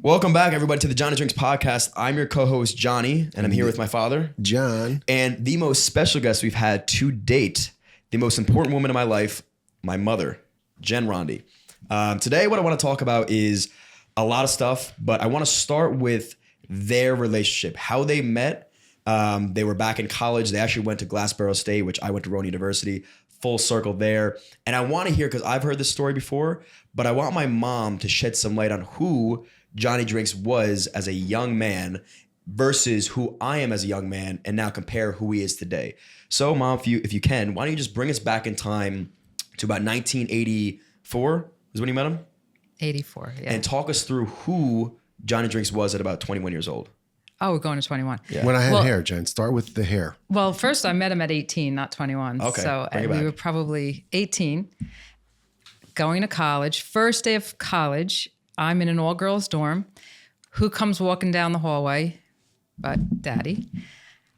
Welcome back, everybody, to the Johnny Drinks podcast. I'm your co-host, Johnny, and I'm here with my father, John. and the most special guest we've had to date, the most important woman in my life, my mother, Jen Rondi. Today, what I want to talk about is a lot of stuff, but I want to start with their relationship, how they met. They were back in college. They actually went to Glassboro State, which I went to Rowan University. Full circle there. And I want to hear, because I've heard this story before, but I want my mom to shed some light on who Johnny Drinks was as a young man versus who I am as a young man, and now compare who he is today. So, Mom, if you can, why don't you just bring us back in time to about 1984 is when you met him? 84, yeah. And talk us through who Johnny Drinks was at about 21 years old. Oh, we're going to 21. Yeah. When I had hair, Jen. Start with the hair. Well, first I met him at 18, not 21. Okay, So bring it we back. were probably 18, going to college. First day of college, I'm in an all-girls dorm. Who comes walking down the hallway but Daddy?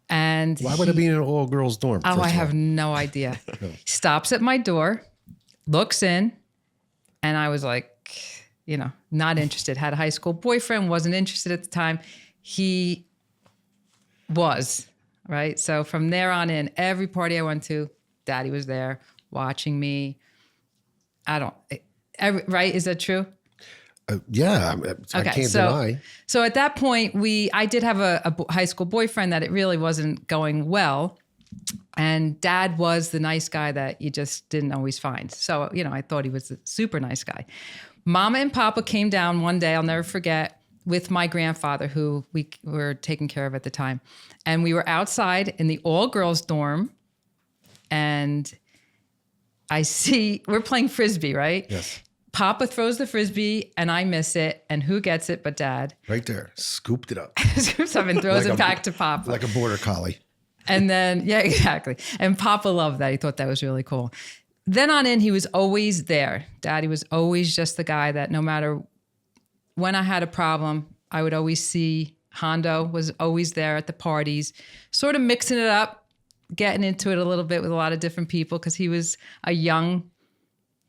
And Why would it be in an all-girls dorm? Oh, I have no idea. Stops at my door, looks in, and I was like, not interested. Had a high school boyfriend, wasn't interested at the time. He was, right? So from there on in, every party I went to, Daddy was there watching me. Right? Is that true? Yeah, I can't deny. So at that point, I did have a high school boyfriend that it really wasn't going well. And Dad was the nice guy that you just didn't always find. So, I thought he was a super nice guy. Mama and Papa came down one day, I'll never forget, with my grandfather, who we were taking care of at the time. And we were outside in the all-girls dorm, and we're playing Frisbee, right? Yes. Papa throws the Frisbee, and I miss it, and who gets it but Dad? Right there. Scooped it up. Scoops up and throws it back to Papa. Like a border collie. And then, yeah, exactly. And Papa loved that. He thought that was really cool. Then on in, he was always there. Daddy was always just the guy that no matter when I had a problem, I would always see. Hondo was always there at the parties, sort of mixing it up, getting into it a little bit with a lot of different people because he was a young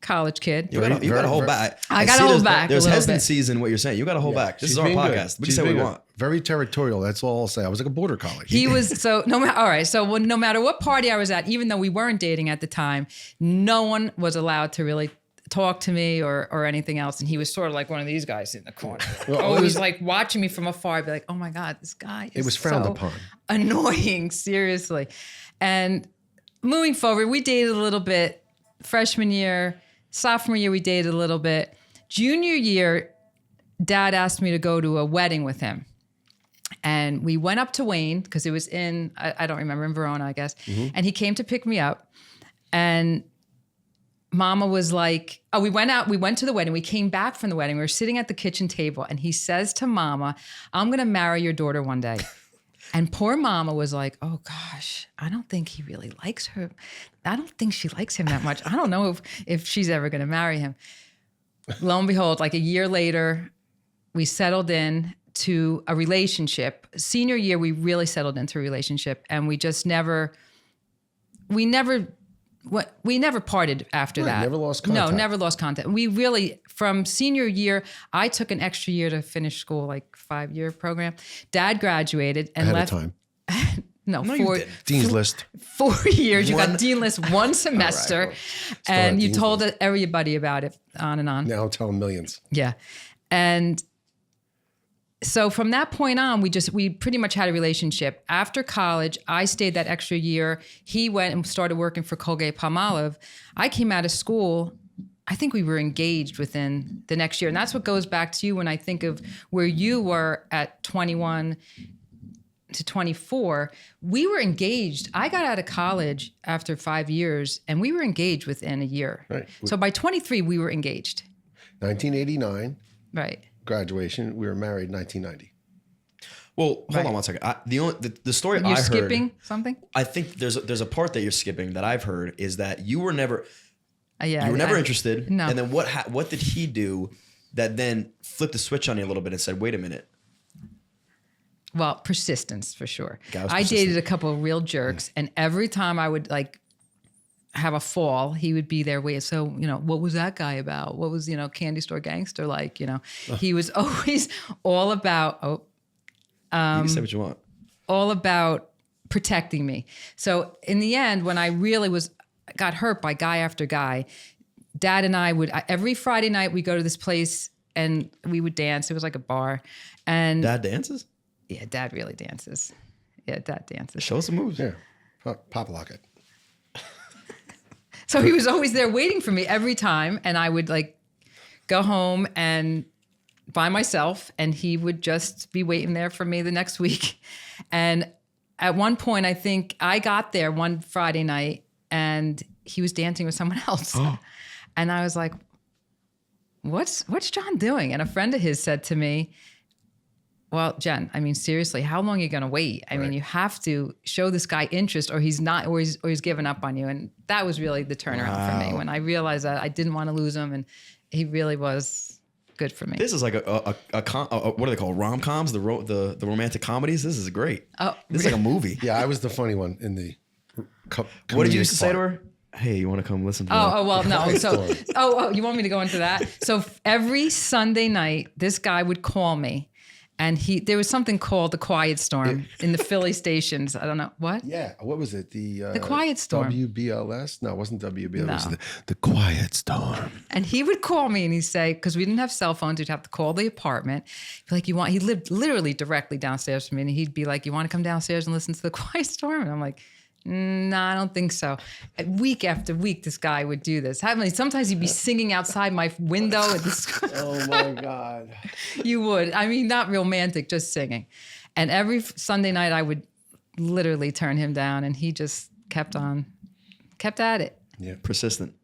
college kid. You got to hold back. I got to hold back. There's a little hesitancies in what you're saying. You got to hold back. This is our podcast. We can say what we want. Very territorial. That's all I'll say. I was like a border collie. He was all right. So no matter what party I was at, even though we weren't dating at the time, no one was allowed to really talk to me or anything else. And he was sort of like one of these guys in the corner. Always like watching me from afar. I'd be like, oh my God, this guy is It was frowned so upon. Annoying, seriously. And moving forward, we dated a little bit. Freshman year, sophomore year, we dated a little bit. Junior year, Dad asked me to go to a wedding with him. And we went up to Wayne because it was in, I don't remember, in Verona, I guess. Mm-hmm. And he came to pick me up. And Mama was like, we went to the wedding. We came back from the wedding. We were sitting at the kitchen table. And he says to Mama, I'm going to marry your daughter one day. And poor Mama was like, oh gosh, I don't think he really likes her. I don't think she likes him that much. I don't know if she's ever going to marry him. Lo and behold, like a year later, we settled in to a relationship. Senior year, we really settled into a relationship, and we never parted after that. Never lost contact. No, never lost contact. We really, from senior year, I took an extra year to finish school, like 5-year program. Dad graduated and Ahead left. of time. No, you didn't. Dean's list. 4 years. You got Dean list one semester, All right, and you Dean's told list. everybody about it, on and on. Now I'm telling millions. Yeah. And so from that point on, we pretty much had a relationship. After college, I stayed that extra year. He went and started working for Colgate-Palmolive. I came out of school. I think we were engaged within the next year. And that's what goes back to you when I think of where you were at 21 to 24. We were engaged. I got out of college after 5 years, and we were engaged within a year. Right. So by 23, we were engaged. 1989. Right. Graduation. We were married 1990. Well, hold on one second. The story You're I heard. skipping something? I think there's a part that you're skipping that I've heard is that you were never Yeah. you were never interested. No. And then what did he do that then flipped the switch on you a little bit and said, wait a minute? Well, persistence for sure. Guy was I persistent. dated a couple of real jerks, and every time I would have a fall, he would be there waiting. So, what was that guy about? What was, Candy Store Gangster like? He was always all about, You can say what you want. all about protecting me. So in the end, when I really got hurt by guy after guy, Dad and I would, every Friday night we go to this place and we would dance. It was like a bar. And Dad dances? yeah, Dad really dances. Yeah, Dad dances. Show us some moves. Yeah. Pop lock it. So he was always there waiting for me every time. And I would like go home and by myself and he would just be waiting there for me the next week. And at one point, I think I got there one Friday night and he was dancing with someone else. Oh. And I was like, what's John doing? And a friend of his said to me, well, Jen, I mean, seriously, how long are you going to wait? I mean, you have to show this guy interest or he's not, or he's given up on you. And that was really the turnaround for me when I realized that I didn't want to lose him. And he really was good for me. This is like a what are they called? Rom-coms, the romantic comedies. This is great. Oh, this is like a movie. Yeah, I was the funny one in the. What did you used to say to her? Hey, you want to come listen to that? Oh, well, no. So, you want me to go into that? So every Sunday night, this guy would call me. And there was something called the Quiet Storm in the Philly stations. I don't know. What? Yeah. What was it? The Quiet Storm. WBLS? No, it wasn't WBLS. No. It was the Quiet Storm. And he would call me and he'd say, because we didn't have cell phones, we'd have to call the apartment. Be like, he lived literally directly downstairs from me. And he'd be like, you want to come downstairs and listen to the Quiet Storm? And I'm like, no, I don't think so. Week after week, this guy would do this. Sometimes he'd be singing outside my window at the school. Oh my God. You would. I mean, not romantic, just singing. And every Sunday night I would literally turn him down and he just kept at it. Yeah. Persistent.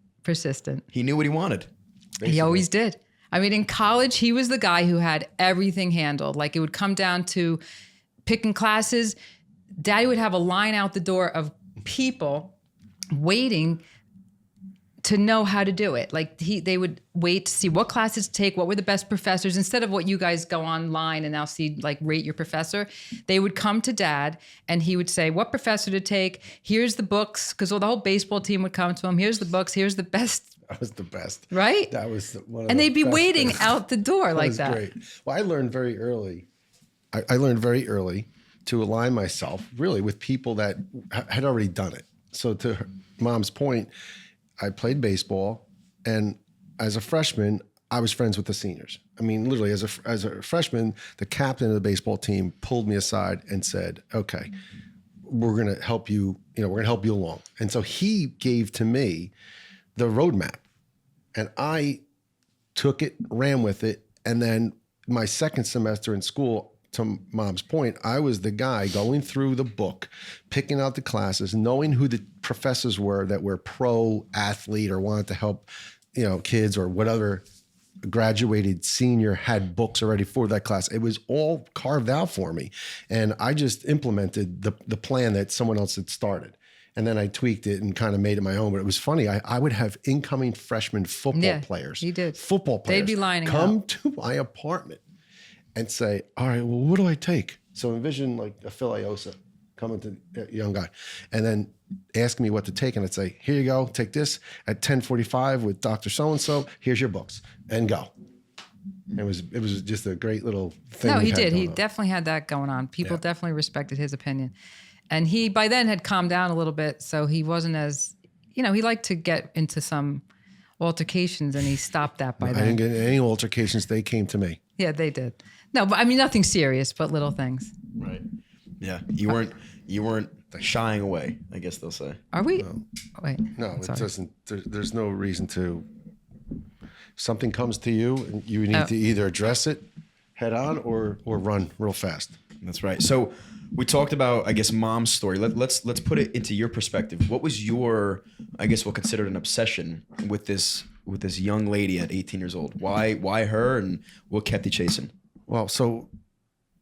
He knew what he wanted. Basically. He always did. I mean, in college, he was the guy who had everything handled. Like it would come down to picking classes. Daddy would have a line out the door of people waiting to know how to do it. Like they would wait to see what classes to take, what were the best professors. Instead of what you guys go online and now see, like rate your professor, they would come to Dad and he would say, what professor to take? Here's the books, because the whole baseball team would come to him. Here's the books. Here's the best. That was the best. Right? That was one of and the they'd be best waiting things. out the door like that. Great. Well, I learned very early. I learned very early to align myself really with people that had already done it. So to Mom's point, I played baseball, and as a freshman, I was friends with the seniors. I mean, literally, as a freshman, the captain of the baseball team pulled me aside and said, "Okay, we're going to help you. We're going to help you along." And so he gave to me the roadmap, and I took it, ran with it, and then my second semester in school, to Mom's point, I was the guy going through the book, picking out the classes, knowing who the professors were that were pro athlete or wanted to help, kids or whatever graduated senior had books already for that class. It was all carved out for me. And I just implemented the plan that someone else had started. And then I tweaked it and kind of made it my own. But it was funny. I would have incoming freshman football players. He did. Football players. They'd be lining come up. to my apartment and say, all right, well, what do I take? So envision like a Phil Iosa coming to a young guy and then ask me what to take. And I'd say, here you go, take this at 10:45 with Dr. So-and-so. Here's your books and go. It was just a great little thing. No, he did. He definitely had that going on. People definitely respected his opinion. And he, by then, had calmed down a little bit. So he wasn't as, he liked to get into some altercations and he stopped that by then. I didn't get any altercations. They came to me. Yeah, they did. No, but I mean, nothing serious, but little things. Right. Yeah. You weren't shying away, I guess they'll say. Are we? No. Wait. No, it sorry. doesn't. There's no reason to. Something comes to you, and you need to either address it head on or run real fast. That's right. So we talked about, I guess, Mom's story. Let's put it into your perspective. What was your, I guess, what considered an obsession with this young lady at 18 years old? Why her, and what kept you chasing? Well, so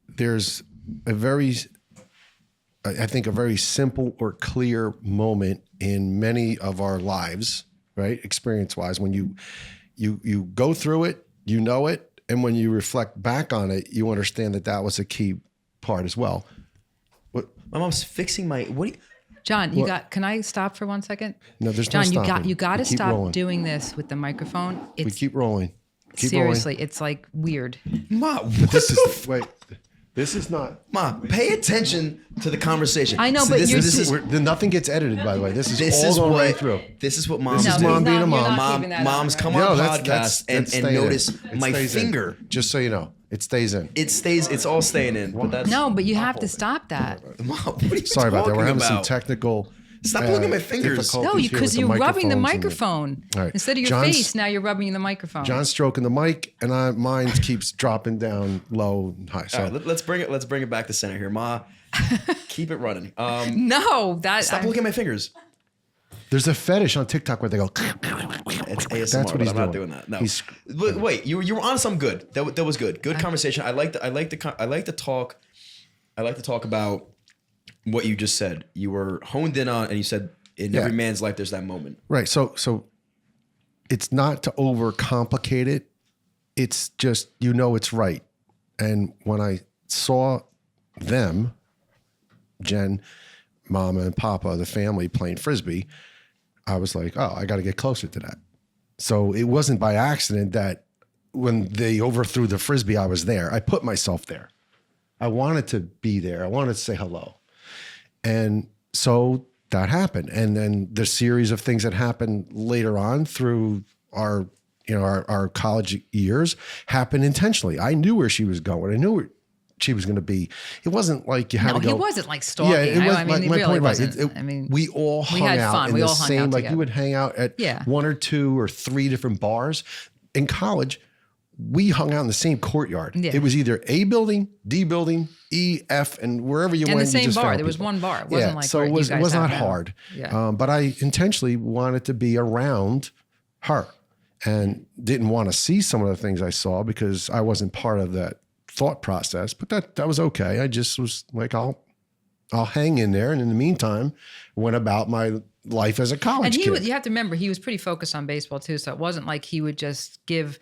there's I think a very simple or clear moment in many of our lives, right? Experience-wise, when you go through it, you know it, and when you reflect back on it, you understand that was a key part as well. My mom's fixing my John, can I stop for 1 second? No, there's John, no stopping. you got to We keep stop rolling. doing this with the microphone. We It's keep rolling. Keep seriously, it's like weird. Ma, what This the is wait. This is not. Ma, pay attention to the conversation. I know, but this, you're this is Nothing gets edited, by the way. This this all is going what right through. this is what moms This is do. mom being a mom. Moms come No, on that's- podcast that's and staying in. notice It my stays in. finger. Just so you know, it stays in. It stays. It's all staying in. But that's No, but you have to stop that. Mom, what are you Sorry about that. talking We're having some about? technical. Stop looking at my fingers. difficulties No, here because with you're rubbing the microphones and microphone. All right. Instead of your John's- face, now you're rubbing the microphone. John's stroking the mic, and mine keeps dropping down low and high. So All right, let's bring it back to center here, Ma. Keep it running. No, Stop looking at my fingers. there's a fetish on TikTok where they go. It's ASMR, That's what but he's I'm not doing. doing that. No. He's- Wait, you were on something good. That was good. Good conversation. I like to talk about what you just said. You were honed in on, and you said in every man's life there's that moment. Right. So it's not to overcomplicate it. It's just, it's right. And when I saw them, Jen, Mama and Papa, the family playing Frisbee, I was like, oh, I got to get closer to that. So it wasn't by accident that when they overthrew the Frisbee, I was there. I put myself there. I wanted to be there. I wanted to say hello. And so that happened. And then the series of things that happened later on through our college years happened intentionally. I knew where she was going. I knew where she was going to be. It wasn't like you had to go. he wasn't like stalking. Yeah, it was. I mean, he my really point, right? wasn't. We all hung had out fun. in We the all hung same. out Like together. you would hang out at one or two or three different bars. In college, we hung out in the same courtyard. Yeah. It was either A building, D building, E, F, and wherever you And went. the same you just bar. found There was people. one bar. It wasn't like so where it you was. guys It was have not now. hard. Yeah. But I intentionally wanted to be around her, and didn't want to see some of the things I saw because I wasn't part of that thought process. But that was okay. I just was like, I'll hang in there, and in the meantime, went about my life as a college And kid. you have to remember, he was pretty focused on baseball too. So it wasn't like he would just give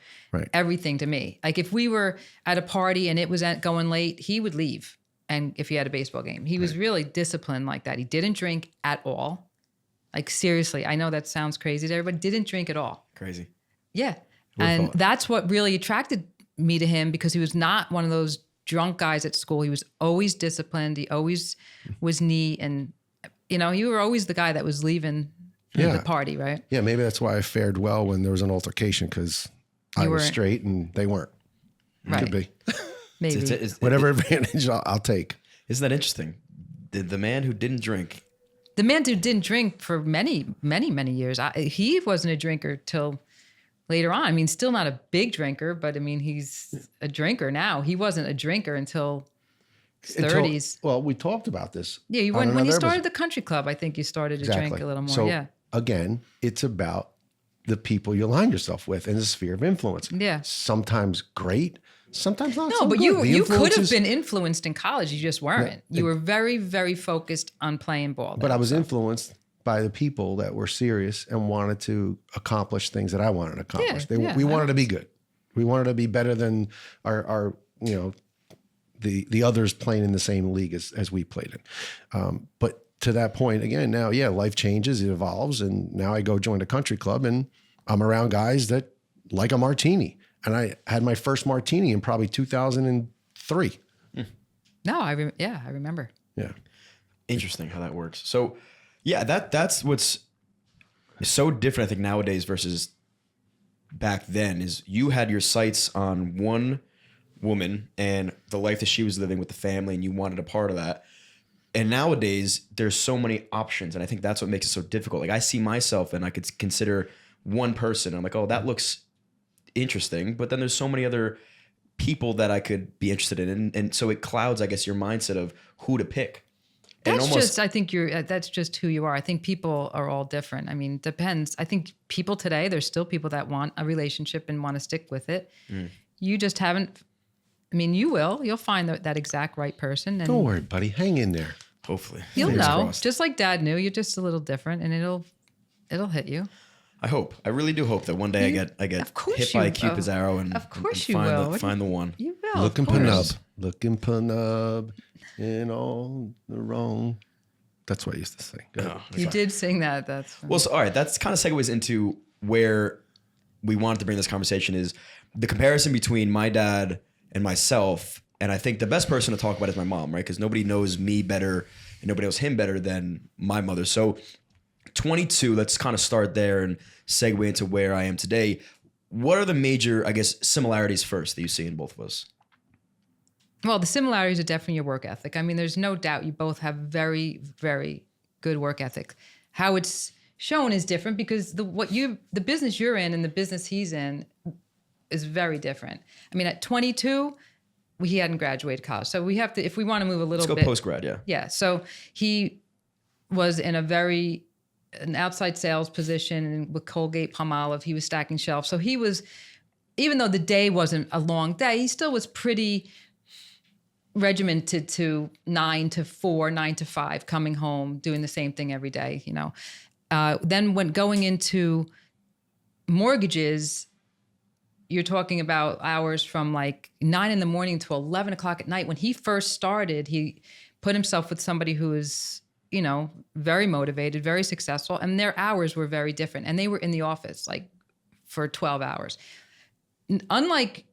everything to me. Like if we were at a party and it was going late, he would leave. And if he had a baseball game, he was really disciplined like that. He didn't drink at all. Like seriously, I know that sounds crazy to everybody. Didn't drink at all. Crazy. Yeah. Would've And thought. that's what really attracted me to him, because he was not one of those drunk guys at school. He was always disciplined. He always was neat. And, you were always the guy that was leaving the party, right? Yeah, maybe that's why I fared well when there was an altercation, because I was weren't. straight and they weren't. Right. Could be. Maybe. Whatever advantage I'll take. Isn't that interesting? The man who didn't drink. The man who didn't drink for many, many, many years. He wasn't a drinker till later on. I mean, still not a big drinker, but I mean, he's a drinker now. He wasn't a drinker until his 30s. Well, we talked about this. Yeah, on when you another started episode. the country club, I think you started to drink a little more. So yeah. again, it's about the people you align yourself with in the sphere of influence. Yeah. Sometimes great, sometimes not. No, so but good. The you could have influences- been influenced in college. You just weren't. You were very, very focused on playing ball. But I was influenced by the people that were serious and wanted to accomplish things that I wanted to accomplish. We wanted to be good. We wanted to be better than our the others playing in the same league as we played in. But to that point, again, now, life changes, it evolves. And now I go join a country club and I'm around guys that like a martini. And I had my first martini in probably 2003. No, I remember. Yeah. Interesting how that works. So, yeah, that's what's so different, I think, nowadays versus back then, is you had your sights on one woman and the life that she was living with the family, and you wanted a part of that. And nowadays, there's so many options, and I think that's what makes it so difficult. Like, I see myself, and I could consider one person. I'm like, oh, that looks interesting, but then there's so many other people that I could be interested in, and so it clouds, I guess, your mindset of who to pick. And I think that's just who you are. I think people are all different. I mean, depends. I think people today, there's still people that want a relationship and want to stick with it. You just haven't. I mean, you'll find that exact right person. And Don't worry, buddy. Hang in there. hopefully you'll fingers know. crossed. Just like Dad knew, you're just a little different, and it'll hit you. I really do hope that one day I get Of course hit by a you- Cupid's arrow and, of course and you find will. find the one. You will. Looking of course. penub. Looking penub in all the wrong That's what I used to sing. Go ahead. You did sing that. That's Well, so, all right, that's kind of segues into where we wanted to bring this conversation is the comparison between my dad and myself. And I think the best person to talk about is my mom, right? Because nobody knows me better and nobody knows him better than my mother. So 22, let's kind of start there and segue into where I am today. What are the major, I guess, similarities first that you see in both of us? Well, the similarities are definitely your work ethic. I mean, there's no doubt you both have very, very good work ethic. How it's shown is different because the business you're in and the business he's in is very different. I mean, at 22, he hadn't graduated college. So we have to, if we want to move a little bit. Let's go post-grad, yeah. Yeah. So he was in an outside sales position with Colgate Palmolive. He was stacking shelves. So he was, even though the day wasn't a long day, he still was pretty regimented to 9 to 4, 9 to 5, coming home, doing the same thing every day, you know. Then when going into mortgages, you're talking about hours from like 9 in the morning to 11 o'clock at night. When he first started, he put himself with somebody who is, you know, very motivated, very successful, and their hours were very different. And they were in the office like for 12 hours. Unlike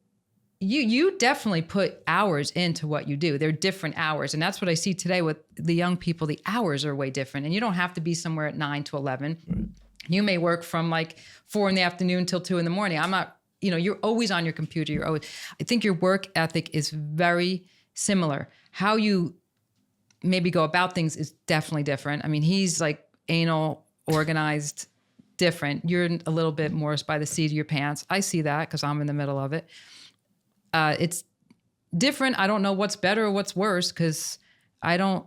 you definitely put hours into what you do. They're different hours. And that's what I see today with the young people. The hours are way different. And you don't have to be somewhere at 9 to 11. Right. You may work from like 4 in the afternoon till 2 in the morning. I'm not, you know, you're always on your computer. I think your work ethic is very similar. How you maybe go about things is definitely different. I mean, he's like anal, organized, different. You're a little bit more by the seat of your pants. I see that because I'm in the middle of it. It's different. I don't know what's better or what's worse because I don't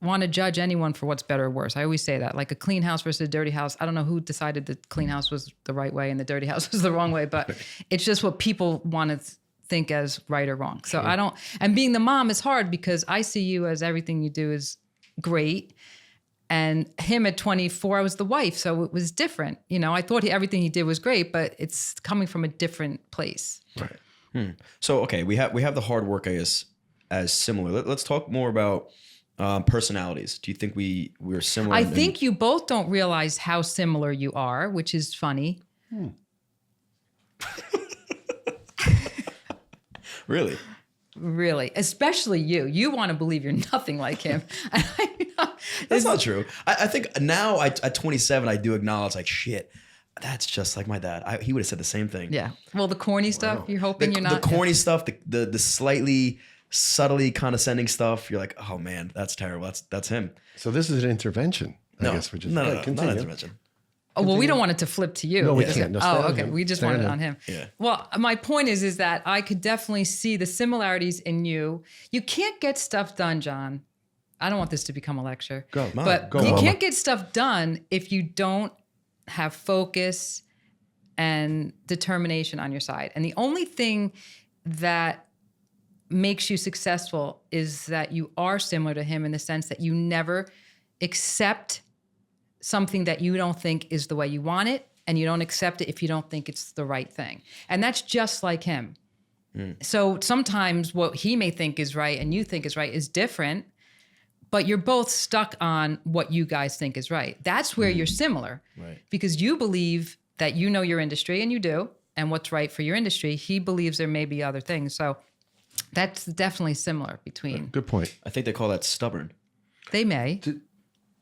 want to judge anyone for what's better or worse. I always say that, like a clean house versus a dirty house. I don't know who decided the clean house was the right way and the dirty house was the wrong way, but it's just what people want to think as right or wrong. So sure. And being the mom is hard because I see you as everything you do is great. And him at 24, I was the wife. So it was different. You know, I thought everything he did was great, but it's coming from a different place. Right. So, okay, we have the hard work, I guess, as similar. Let's talk more about personalities. Do you think we're similar? I think you both don't realize how similar you are, which is funny. Really? Really, especially you. You want to believe you're nothing like him. That's not true. I think now at 27, I do acknowledge like, shit, that's just like my dad. He would have said the same thing. Yeah. Well, the corny stuff, you're hoping you're not. The corny stuff, the slightly subtly condescending stuff. You're like, oh man, that's terrible. That's him. So this is an intervention. I guess we're just no, not intervention. Oh, well, we don't want it to flip to you. No, we can't. No, okay. We just want it on him. Yeah. Well, my point is that I could definitely see the similarities in you. You can't get stuff done, John. I don't want this to become a lecture. Go, but go, you Mama. can't get stuff done if you don't have focus and determination on your side. And the only thing that makes you successful is that you are similar to him in the sense that you never accept something that you don't think is the way you want it, and you don't accept it if you don't think it's the right thing. And that's just like him. So sometimes what he may think is right and you think is right is different, but you're both stuck on what you guys think is right. That's where you're similar. Right. Because you believe that you know your industry, and you do, and what's right for your industry. He believes there may be other things. So that's definitely similar between. Good point. I think they call that stubborn. They may.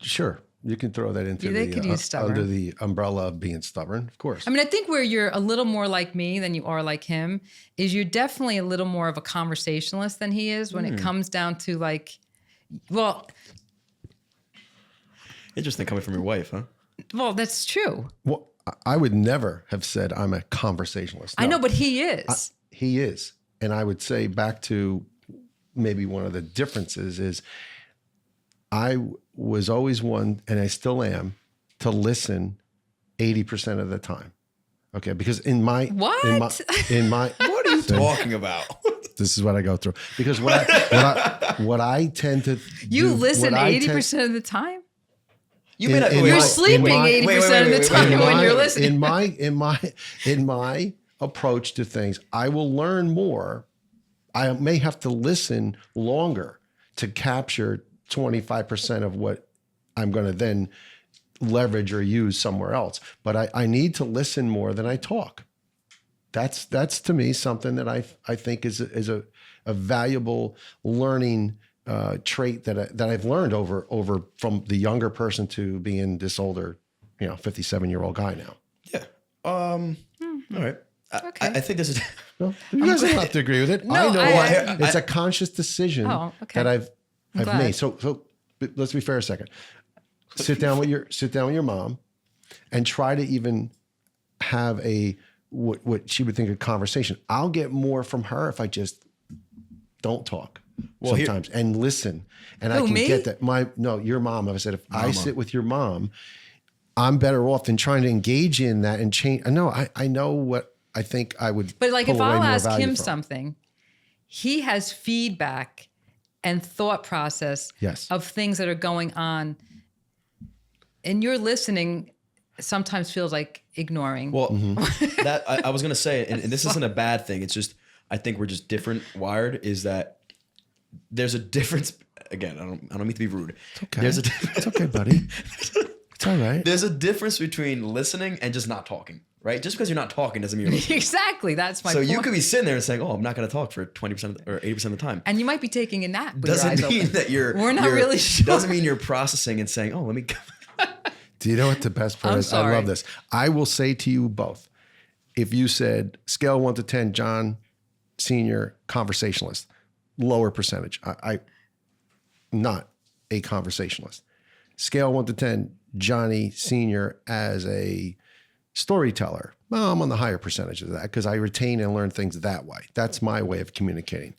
Sure. You can throw that into They could use stubborn. under the umbrella of being stubborn, of course. I mean, I think where you're a little more like me than you are like him is you're definitely a little more of a conversationalist than he is when it comes down to like, well. Interesting coming from your wife, huh? Well, that's true. Well, I would never have said I'm a conversationalist. No. I know, but he is. He is. And I would say back to maybe one of the differences is I was always one, and I still am, to listen 80% of the time. Okay, because in my What? What are you talking about? This is what I go through. Because what I tend to You do, listen 80% of the time? You may not. You're sleeping 80% of the time when you're listening. In my approach to things, I will learn more. I may have to listen longer to capture 25% of what I'm going to then leverage or use somewhere else. But I need to listen more than I talk. That's to me something that I think is a valuable learning trait that I've learned over from the younger person to being this older, 57-year-old guy now. Yeah. All right. Okay. I think this is. Well, you guys don't have to agree with it. No, I know I- it's a conscious decision okay. that I've glad. made. So let's be fair a second. Sit down with your mom, and try to even have what she would think a conversation. I'll get more from her if I just don't talk sometimes and listen. And I can me? get that. Your mom. I said, if I sit with your mom, I'm better off than trying to engage in that and change. I know what I think I would. But like, pull if away I'll more ask value him from. something, he has feedback and thought process Yes. of things that are going on. And your listening sometimes feels like ignoring. Well, that I was gonna say, and this isn't a bad thing. It's just I think we're just different wired. Is that there's a difference. Again, I don't mean to be rude. It's okay. There's It's okay, buddy. It's all right. There's a difference between listening and just not talking, right? Just because you're not talking doesn't mean you're listening. Exactly. That's my So point. you could be sitting there and saying, "Oh, I'm not going to talk for 20% or 80% of the time." And you might be taking a nap with your Doesn't eyes mean open. that you're. We're not really sure. Doesn't mean you're processing and saying, "Oh, let me." Do you know what the best part I'm is? I sorry. love this. I will say to you both, if you said scale 1 to 10, John Senior conversationalist, lower percentage. I not a conversationalist. Scale 1 to 10, Johnny Senior as a storyteller. Well, I'm on the higher percentage of that because I retain and learn things that way. That's my way of communicating.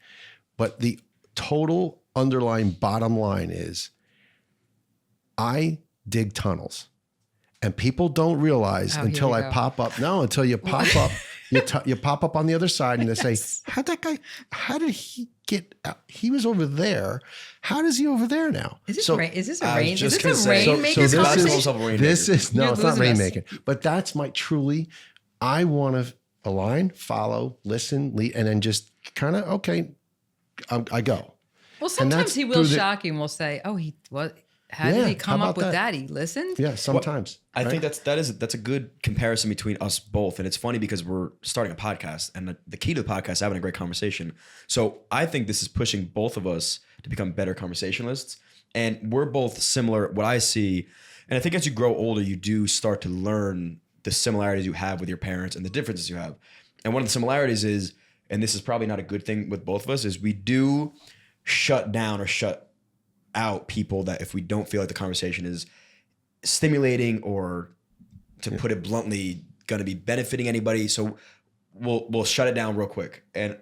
But the total underlying bottom line is I dig tunnels. And people don't realize until here I we go. pop up. No, until you pop up, you pop up on the other side and they say, how did he get out? He was over there. How does he over there now? Is this So- rain? Is this a I was rain? Is just this gonna a say- rainmaker this conversation? is, Rainmaker. this is, no, You're it's not losing us. rainmaking, but that's my truly, I want to align, follow, listen, lead, and then just kind of, okay, I go. Well, sometimes that's he will through the- shock you and will say, "Oh, how did Yeah, he come how up about with that? that? He listened." Yeah, sometimes. I right? think that's a good comparison between us both, and it's funny because we're starting a podcast, and the key to the podcast is having a great conversation. So I think this is pushing both of us to become better conversationalists, and we're both similar. What I see, and I think as you grow older, you do start to learn the similarities you have with your parents and the differences you have. And one of the similarities is, and this is probably not a good thing with both of us, is we do shut down or shut out people that if we don't feel like the conversation is stimulating or, to put it bluntly, going to be benefiting anybody. So we'll shut it down real quick. And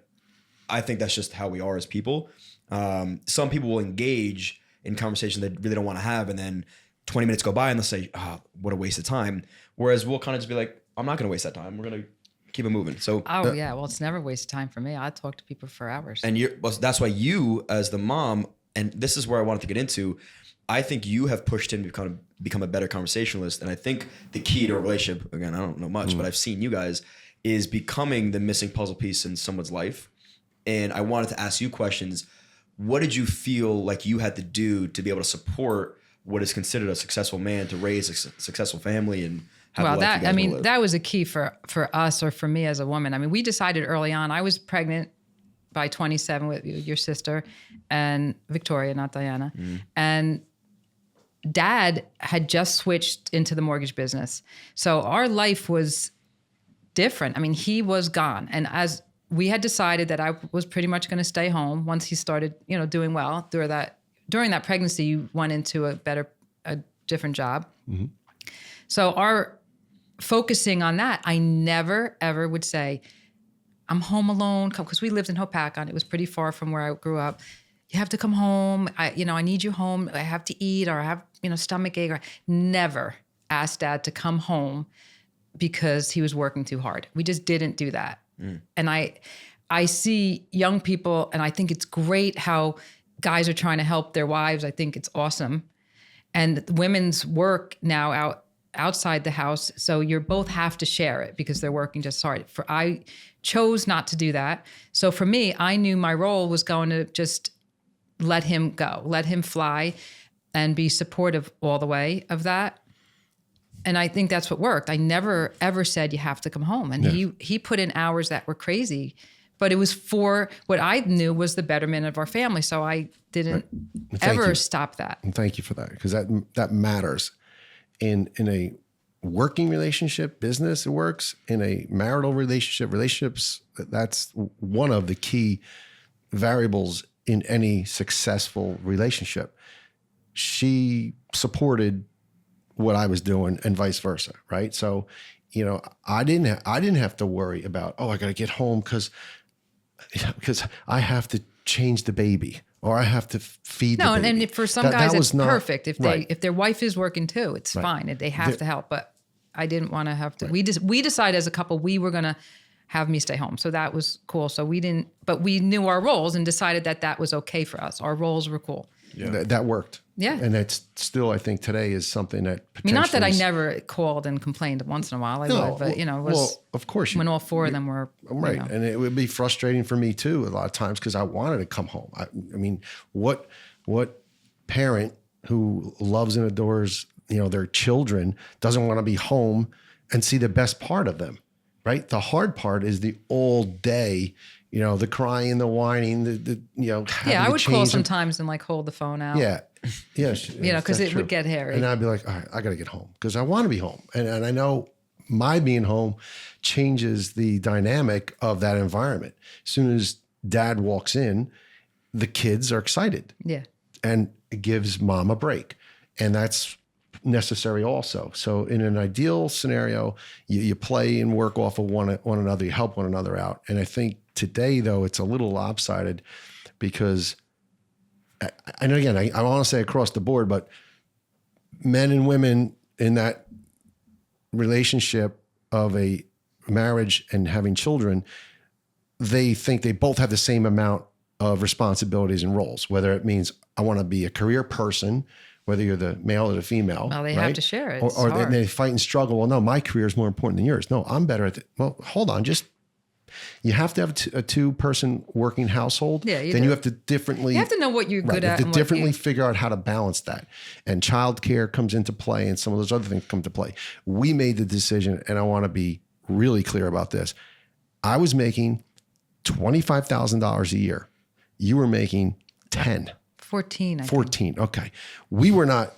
I think that's just how we are as people. Some people will engage in conversations they really don't want to have, and then 20 minutes go by and they'll say, "Oh, what a waste of time." Whereas we'll kind of just be like, "I'm not going to waste that time. We're going to keep it moving." So Oh yeah, well, it's never a waste of time for me. I talk to people for hours. and that's why you, as the mom, and this is where I wanted to get into, I think you have pushed him to become a better conversationalist. And I think the key to a relationship, again, I don't know much, but I've seen you guys, is becoming the missing puzzle piece in someone's life. And I wanted to ask you questions. What did you feel like you had to do to be able to support what is considered a successful man to raise a successful family and have well, the life you that guys wanna live? that was a key for us or for me as a woman. I mean, we decided early on. I was pregnant by 27 with your sister and Victoria, not Diana, and Dad had just switched into the mortgage business, so our life was different. I mean, he was gone, and as we had decided that I was pretty much going to stay home once he started, doing well. During that pregnancy, you went into a different job. Mm-hmm. So our focusing on that, I never ever would say, "I'm home alone," because we lived in Hopakon. It was pretty far from where I grew up. "You have to come home. I need you home. I have to eat, or I have, stomach ache." Or never asked Dad to come home because he was working too hard. We just didn't do that. And I see young people, and I think it's great how guys are trying to help their wives. I think it's awesome. And women's work now outside the house, so you both have to share it because they're working just hard. I chose not to do that. So for me, I knew my role was going to just let him go, let him fly. and be supportive all the way of that. And I think that's what worked. I never ever said you have to come home. And he put in hours that were crazy, but it was for what I knew was the betterment of our family. So I didn't ever stop that. And thank you for that, because that matters. In a working relationship, business, it works. In a marital relationship, relationships, that's one of the key variables in any successful relationship. She supported what I was doing and vice versa, right? So, I didn't have to worry about, I got to get home because I have to change the baby or I have to feed the baby. And for some guys, it's perfect. Right. If their wife is working too, it's fine. They have to help. But I didn't want to have to. Right. We decided as a couple we were going to have me stay home, so that was cool. So we didn't, but we knew our roles and decided that was okay for us. Our roles were cool. Yeah. That worked. Yeah. And that's still, I think today is something that potentially... not that I never called and complained once in a while. I would, but it was... Well, of course. When all four of them were... Right. And it would be frustrating for me too a lot of times because I wanted to come home. I mean, what parent who loves and adores, their children doesn't want to be home and see the best part of them, right? The hard part is the all day... the crying, the whining, I would call sometimes and hold the phone out. Yeah. Because it would get hairy. And I'd be like, all right, I got to get home because I want to be home. And I know my being home changes the dynamic of that environment. As soon as dad walks in, the kids are excited. Yeah. And it gives mom a break. And that's necessary also. So in an ideal scenario, you play and work off of one another, you help one another out. And I think today, though, it's a little lopsided because, and again, I want to say across the board, but men and women in that relationship of a marriage and having children, they think they both have the same amount of responsibilities and roles, whether it means I want to be a career person, whether you're the male or the female. Well, they have to share it. Or they fight and struggle. Well, no, my career is more important than yours. No, I'm better at it. Well, hold on. You have to have a two-person working household. Yeah, then you have to differently. You have to know what you're good at. You have to differently figure out how to balance that. And childcare comes into play and some of those other things come to play. We made the decision, and I want to be really clear about this. I was making $25,000 a year. You were making 10. 14. 14. Okay. We were not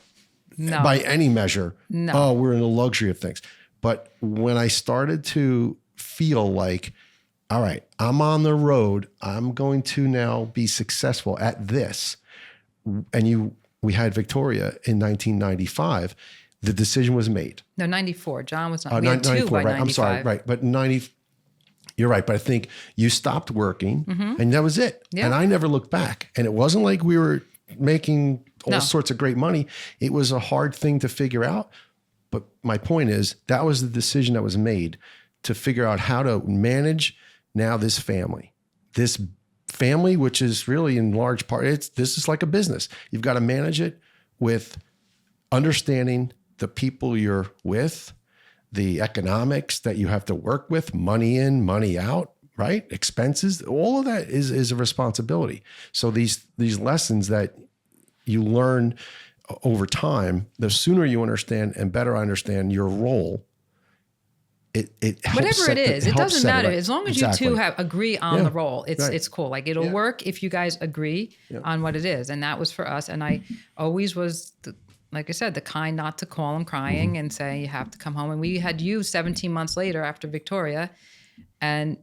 by any measure. No. We're in the luxury of things. But when I started to feel like, all right, I'm on the road, I'm going to now be successful at this. And we had Victoria in 1995. The decision was made. No, 94. John was not. We had 2 by 95. Right. I'm sorry. Right. But 90. You're right. But I think you stopped working and that was it. Yeah. And I never looked back. And it wasn't like we were making all sorts of great money. It was a hard thing to figure out. But my point is that was the decision that was made to figure out how to manage now this family, which is really in large part, this is like a business. You've got to manage it with understanding the people you're with, the economics that you have to work with, money in, money out, right? Expenses, all of that is a responsibility. So these lessons that you learn over time, the sooner you understand and better understand your role, it helps. Whatever it is, it doesn't matter. As long as you two agree on the role, it's cool. Like it'll work if you guys agree on what it is. And that was for us. And I always was, like I said, the kind not to call him crying and say, you have to come home. And we had you 17 months later after Victoria. And,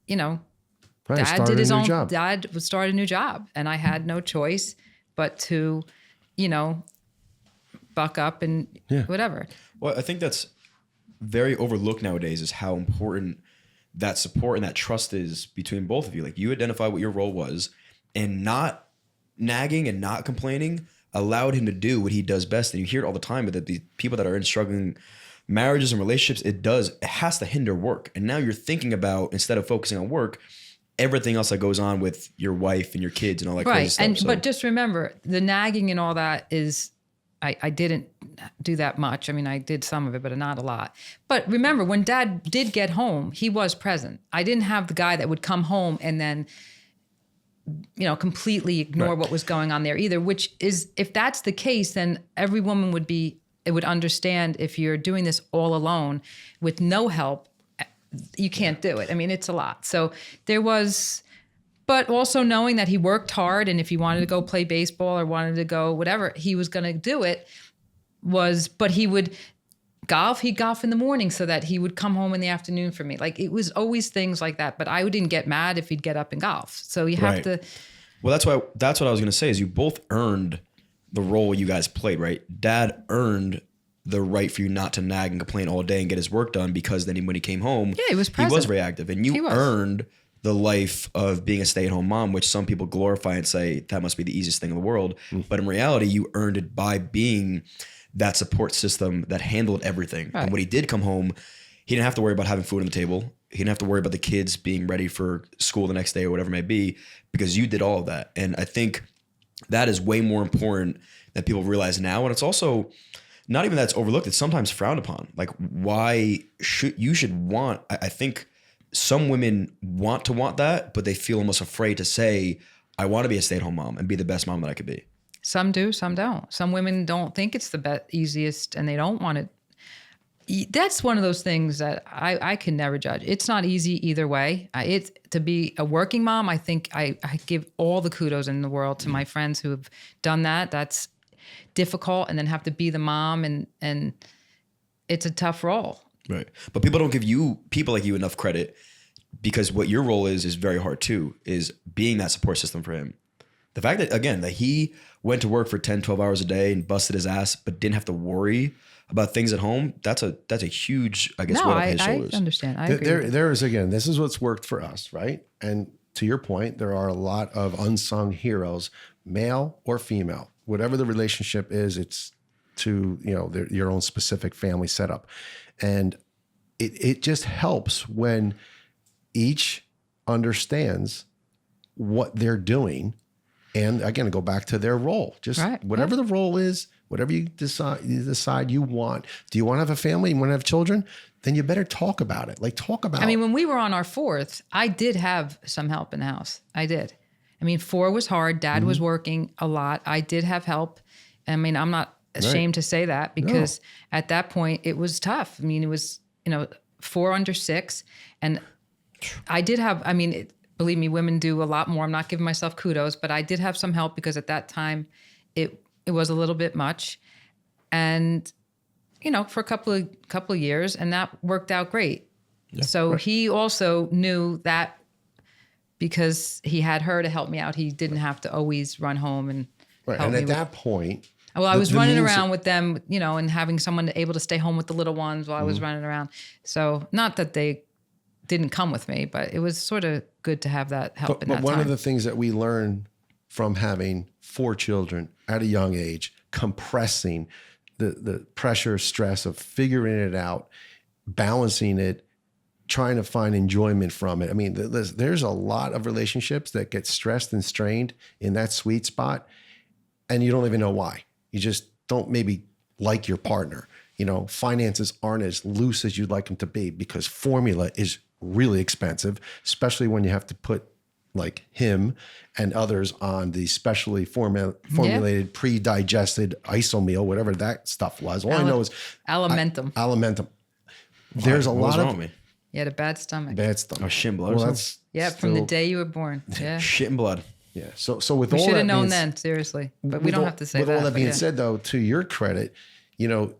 Dad did his own job. Dad would start a new job. And I had no choice but to, buck up and whatever. Well, I think that's very overlooked nowadays is how important that support and that trust is between both of you. Like you identify what your role was and not nagging and not complaining allowed him to do what he does best. And you hear it all the time that the people that are in struggling marriages and relationships, it has to hinder work. And now you're thinking about, instead of focusing on work, everything else that goes on with your wife and your kids and all that crazy stuff. Right. But just remember, the nagging and all that is, I didn't do that much. I mean, I did some of it, but not a lot. But remember, when Dad did get home, he was present. I didn't have the guy that would come home and then completely ignore what was going on there either, which is, if that's the case, then every woman would understand if you're doing this all alone with no help, you can't do it. I mean, it's a lot. So there was, but also knowing that he worked hard, and if he wanted to go play baseball or wanted to go whatever, he was going to do it but he would he'd golf in the morning so that he would come home in the afternoon for me. Like, it was always things like that, but I didn't get mad if he'd get up and golf. So you have to. Well, that's what I was going to say is you both earned the role you guys played, right? Dad earned the right for you not to nag and complain all day and get his work done, because then when he came home, he was present. He was reactive, and you earned the life of being a stay-at-home mom, which some people glorify and say that must be the easiest thing in the world. But in reality, you earned it by being that support system that handled everything. Right. And when he did come home, he didn't have to worry about having food on the table. He didn't have to worry about the kids being ready for school the next day or whatever it may be, because you did all of that. And I think that is way more important than people realize now. And it's also not even that it's overlooked, it's sometimes frowned upon. Like, why should want, I think some women want that, but they feel almost afraid to say, I want to be a stay-at-home mom and be the best mom that I could be. Some do, some don't. Some women don't think it's the easiest, and they don't want it. That's one of those things that I can never judge. It's not easy either way. To be a working mom, I think I give all the kudos in the world to my friends who have done that. That's difficult, and then have to be the mom, and it's a tough role. Right. But people don't give people like you enough credit, because what your role is very hard too, is being that support system for him. The fact that, again, that he went to work for 10, 12 hours a day and busted his ass, but didn't have to worry about things at home, that's a huge, I guess, weight off his shoulders. I understand. I agree. There is, again, this is what's worked for us, right? And to your point, there are a lot of unsung heroes, male or female. Whatever the relationship is, it's to, your own specific family setup. And it just helps when each understands what they're doing. And again, go back to their role. Just whatever the role is, whatever you decide you want. Do you want to have a family? You want to have children? Then you better talk about it. I mean, when we were on our fourth, I did have some help in the house. I did. I mean, 4 was hard. Dad was working a lot. I did have help. I mean, I'm not ashamed to say that, because at that point it was tough. I mean, it was, 4 under 6. And I did have, believe me, women do a lot more. I'm not giving myself kudos, but I did have some help, because at that time it was a little bit much. And, for a couple of years, and that worked out great. Yeah, so he also knew that, because he had her to help me out, he didn't have to always run home and help and me at that point, well, I was running around with them, and having someone able to stay home with the little ones while I was running around. So not that they didn't come with me, but it was sort of good to have that help in that time. But one of the things that we learned from having 4 children at a young age, compressing the pressure, stress of figuring it out, balancing it, trying to find enjoyment from it. I mean, there's a lot of relationships that get stressed and strained in that sweet spot, and you don't even know why. You just don't maybe like your partner. Finances aren't as loose as you'd like them to be, because formula is really expensive, especially when you have to put like him and others on the specially formulated, pre-digested isomeal, whatever that stuff was. All I know is Alimentum. There's a lot of... You had a bad stomach. Oh, shit and blood. Well, that's from the day you were born. Yeah. Shit and blood. Yeah. So with all that, we should have known then, seriously. But we don't have to say that. With all that being said, though, to your credit, you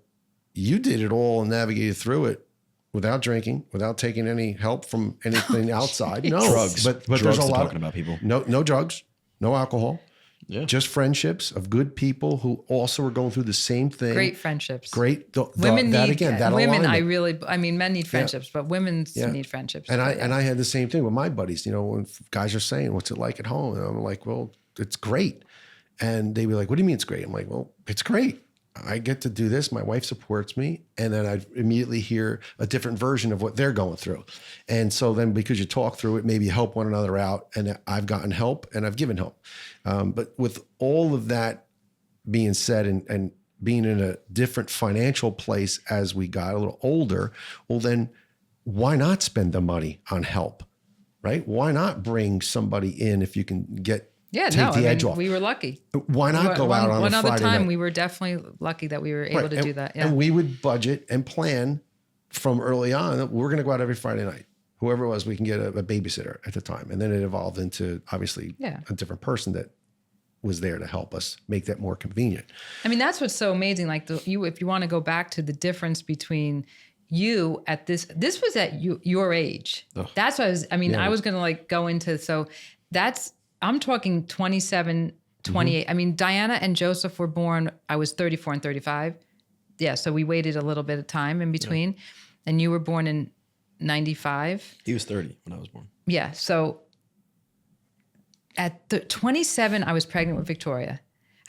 did it all and navigated through it without drinking, without taking any help from anything outside. No drugs, but drugs there's a lot talking about people. No drugs, no alcohol. Yeah. Just friendships of good people who also were going through the same thing. Great friendships. Women need women. Alignment. Men need friendships, but women need friendships. And I had the same thing with my buddies. When guys are saying, "What's it like at home?" And I'm like, "Well, it's great." And they'd be like, "What do you mean it's great?" I'm like, "Well, it's great. I get to do this. My wife supports me." And then I'd immediately hear a different version of what they're going through. And so then, because you talk through it, maybe you help one another out. And I've gotten help and I've given help. But with all of that being said, and being in a different financial place as we got a little older, well, then why not spend the money on help? right? Why not bring somebody in if you can take the edge off? We were lucky. Why not go out on one a other Friday time? night? We were definitely lucky that we were able to do that. Yeah. And we would budget and plan from early on that we're going to go out every Friday night. Whoever it was, we can get a babysitter at the time. And then it evolved into obviously a different person that was there to help us make that more convenient. I mean, that's what's so amazing. Like if you want to go back to the difference between you at this was at your age. Oh. That's what I was going to like go into. So I'm talking 27, 28. I mean, Diana and Joseph were born, I was 34 and 35. Yeah. So we waited a little bit of time in between. Yeah. And you were born in 95. He was 30 when I was born. Yeah. So at 27, I was pregnant with Victoria.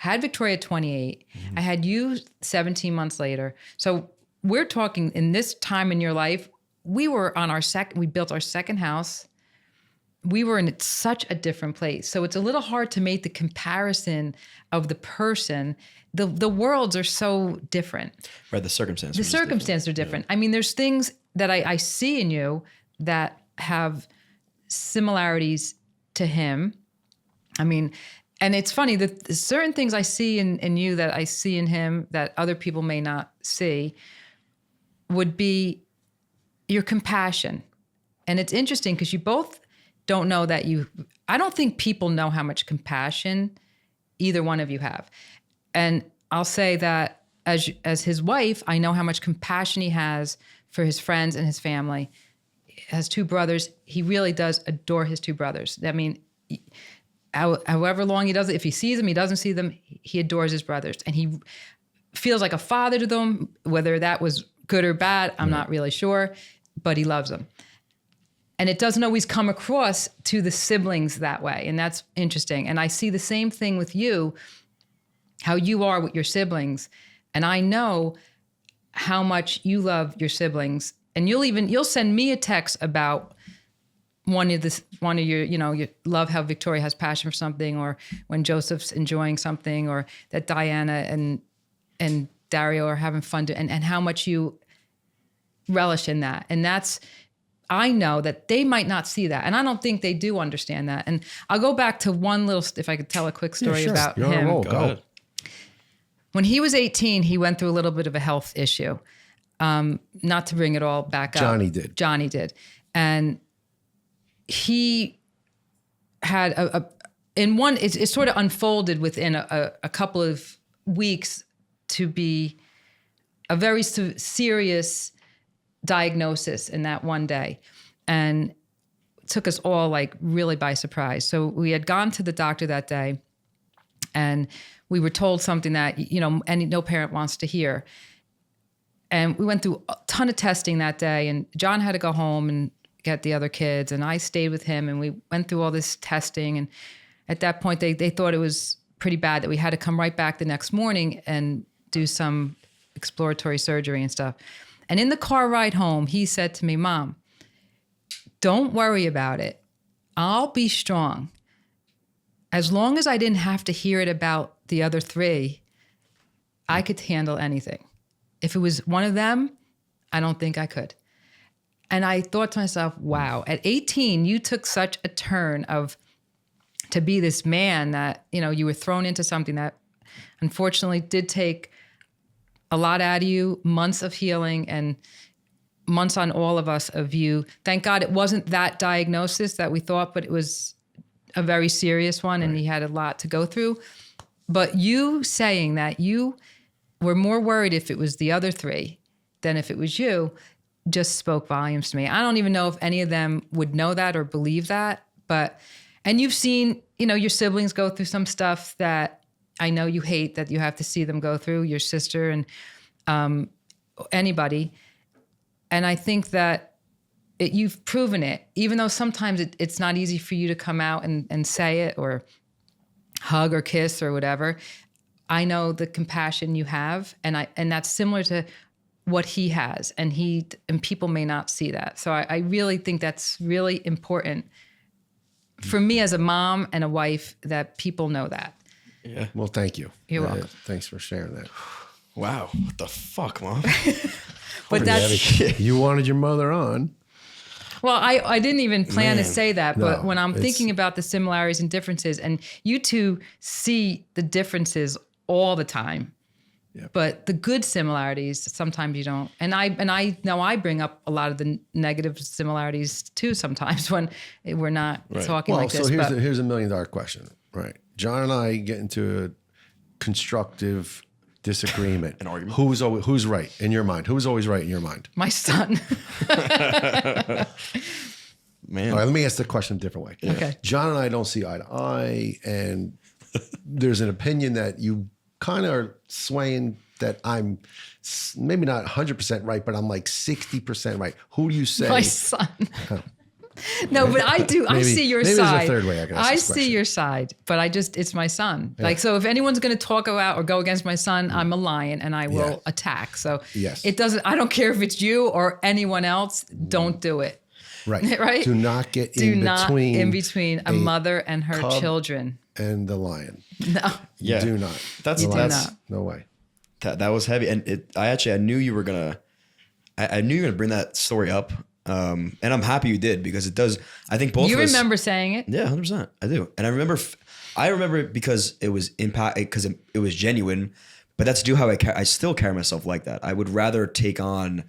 I had Victoria at 28. Mm-hmm. I had you 17 months later. So we're talking in this time in your life, we were on we built our second house. We were in such a different place. So it's a little hard to make the comparison of the person. The worlds are so different. Right, the circumstances. The circumstances are different. Yeah. I mean, there's things that I see in you that have similarities to him. I mean, and it's funny that certain things I see in you that I see in him that other people may not see would be your compassion. And it's interesting because you both don't know that I don't think people know how much compassion either one of you have. And I'll say that as his wife, I know how much compassion he has for his friends and his family. He has two brothers. He really does adore his two brothers. I mean, however long he does it, if he sees them, he doesn't see them, he adores his brothers. And he feels like a father to them, whether that was good or bad, I'm not really sure, but he loves them. And it doesn't always come across to the siblings that way. And that's interesting. And I see the same thing with you, how you are with your siblings. And I know how much you love your siblings. And you'll send me a text about one of your, you love how Victoria has passion for something, or when Joseph's enjoying something, or that Diana and Dario are having fun, and how much you relish in that. And I know that they might not see that. And I don't think they do understand that. And I'll go back to one little, if I could tell a quick story about You're him. on a roll. Go. When he was 18, he went through a little bit of a health issue. Not to bring it all back up. Johnny did. And he had it sort of unfolded within a couple of weeks to be a very serious diagnosis in that one day. And it took us all like really by surprise. So we had gone to the doctor that day and we were told something that, no parent wants to hear. And we went through a ton of testing that day, and John had to go home and get the other kids, and I stayed with him, and we went through all this testing. And at that point, they thought it was pretty bad that we had to come right back the next morning and do some exploratory surgery and stuff. And in the car ride home, he said to me, "Mom, don't worry about it. I'll be strong. As long as I didn't have to hear it about the other three, I could handle anything. If it was one of them, I don't think I could." And I thought to myself, wow, at 18, you took such a turn to be this man that, you were thrown into something that unfortunately did take a lot out of you, months of healing and months on all of us of you. Thank God it wasn't that diagnosis that we thought, but it was a very serious one, and he had a lot to go through. But you saying that you were more worried if it was the other three than if it was you just spoke volumes to me. I don't even know if any of them would know that or believe that, and you've seen, your siblings go through some stuff that I know you hate that you have to see them go through, your sister and anybody. And I think that you've proven it, even though sometimes it's not easy for you to come out and say it or hug or kiss or whatever. I know the compassion you have, and that's similar to what he has, and people may not see that. So I really think that's really important for me as a mom and a wife, that people know that. Yeah. Well, thank you. You're welcome. Thanks for sharing that. Wow. What the fuck, Mom? But you wanted your mother on. Well, I didn't even plan to Man, say that, but no, when I'm it's- thinking about the similarities and differences, and you two see the differences all the time, but the good similarities sometimes you don't. And I know I bring up a lot of the negative similarities too sometimes when we're not talking Well, like so this. here's a $1 million question, right? John and I get into a constructive disagreement. An argument. Who's right in your mind? Who's always right in your mind? My son. Man. All right, let me ask the question a different way. Okay. John and I don't see eye to eye, and there's an opinion that you kind of are swaying that I'm maybe not 100% right, but I'm like 60% right. Who do you say? My son. No, but I do. I Maybe- see your maybe there's a side. third way I can ask I this see question. your side, but it's my son. Like, so if anyone's going to talk about or go against my son, I'm a lion and I will Yeah. attack. So Yes. it doesn't, I don't care if it's you or anyone else, don't do it. Right. Right? Do not get Do in not between in between a mother and her cub children. and the lion. No. Yeah. Do not. That's You do that's not. No way. that was heavy, and I knew you were gonna. I knew you were gonna bring that story up, and I'm happy you did because it does. I think both You of us. remember saying it? Yeah, 100%. I do, and I remember. I remember it because it was impact because it was genuine. But that's do how I still carry myself like that. I would rather take on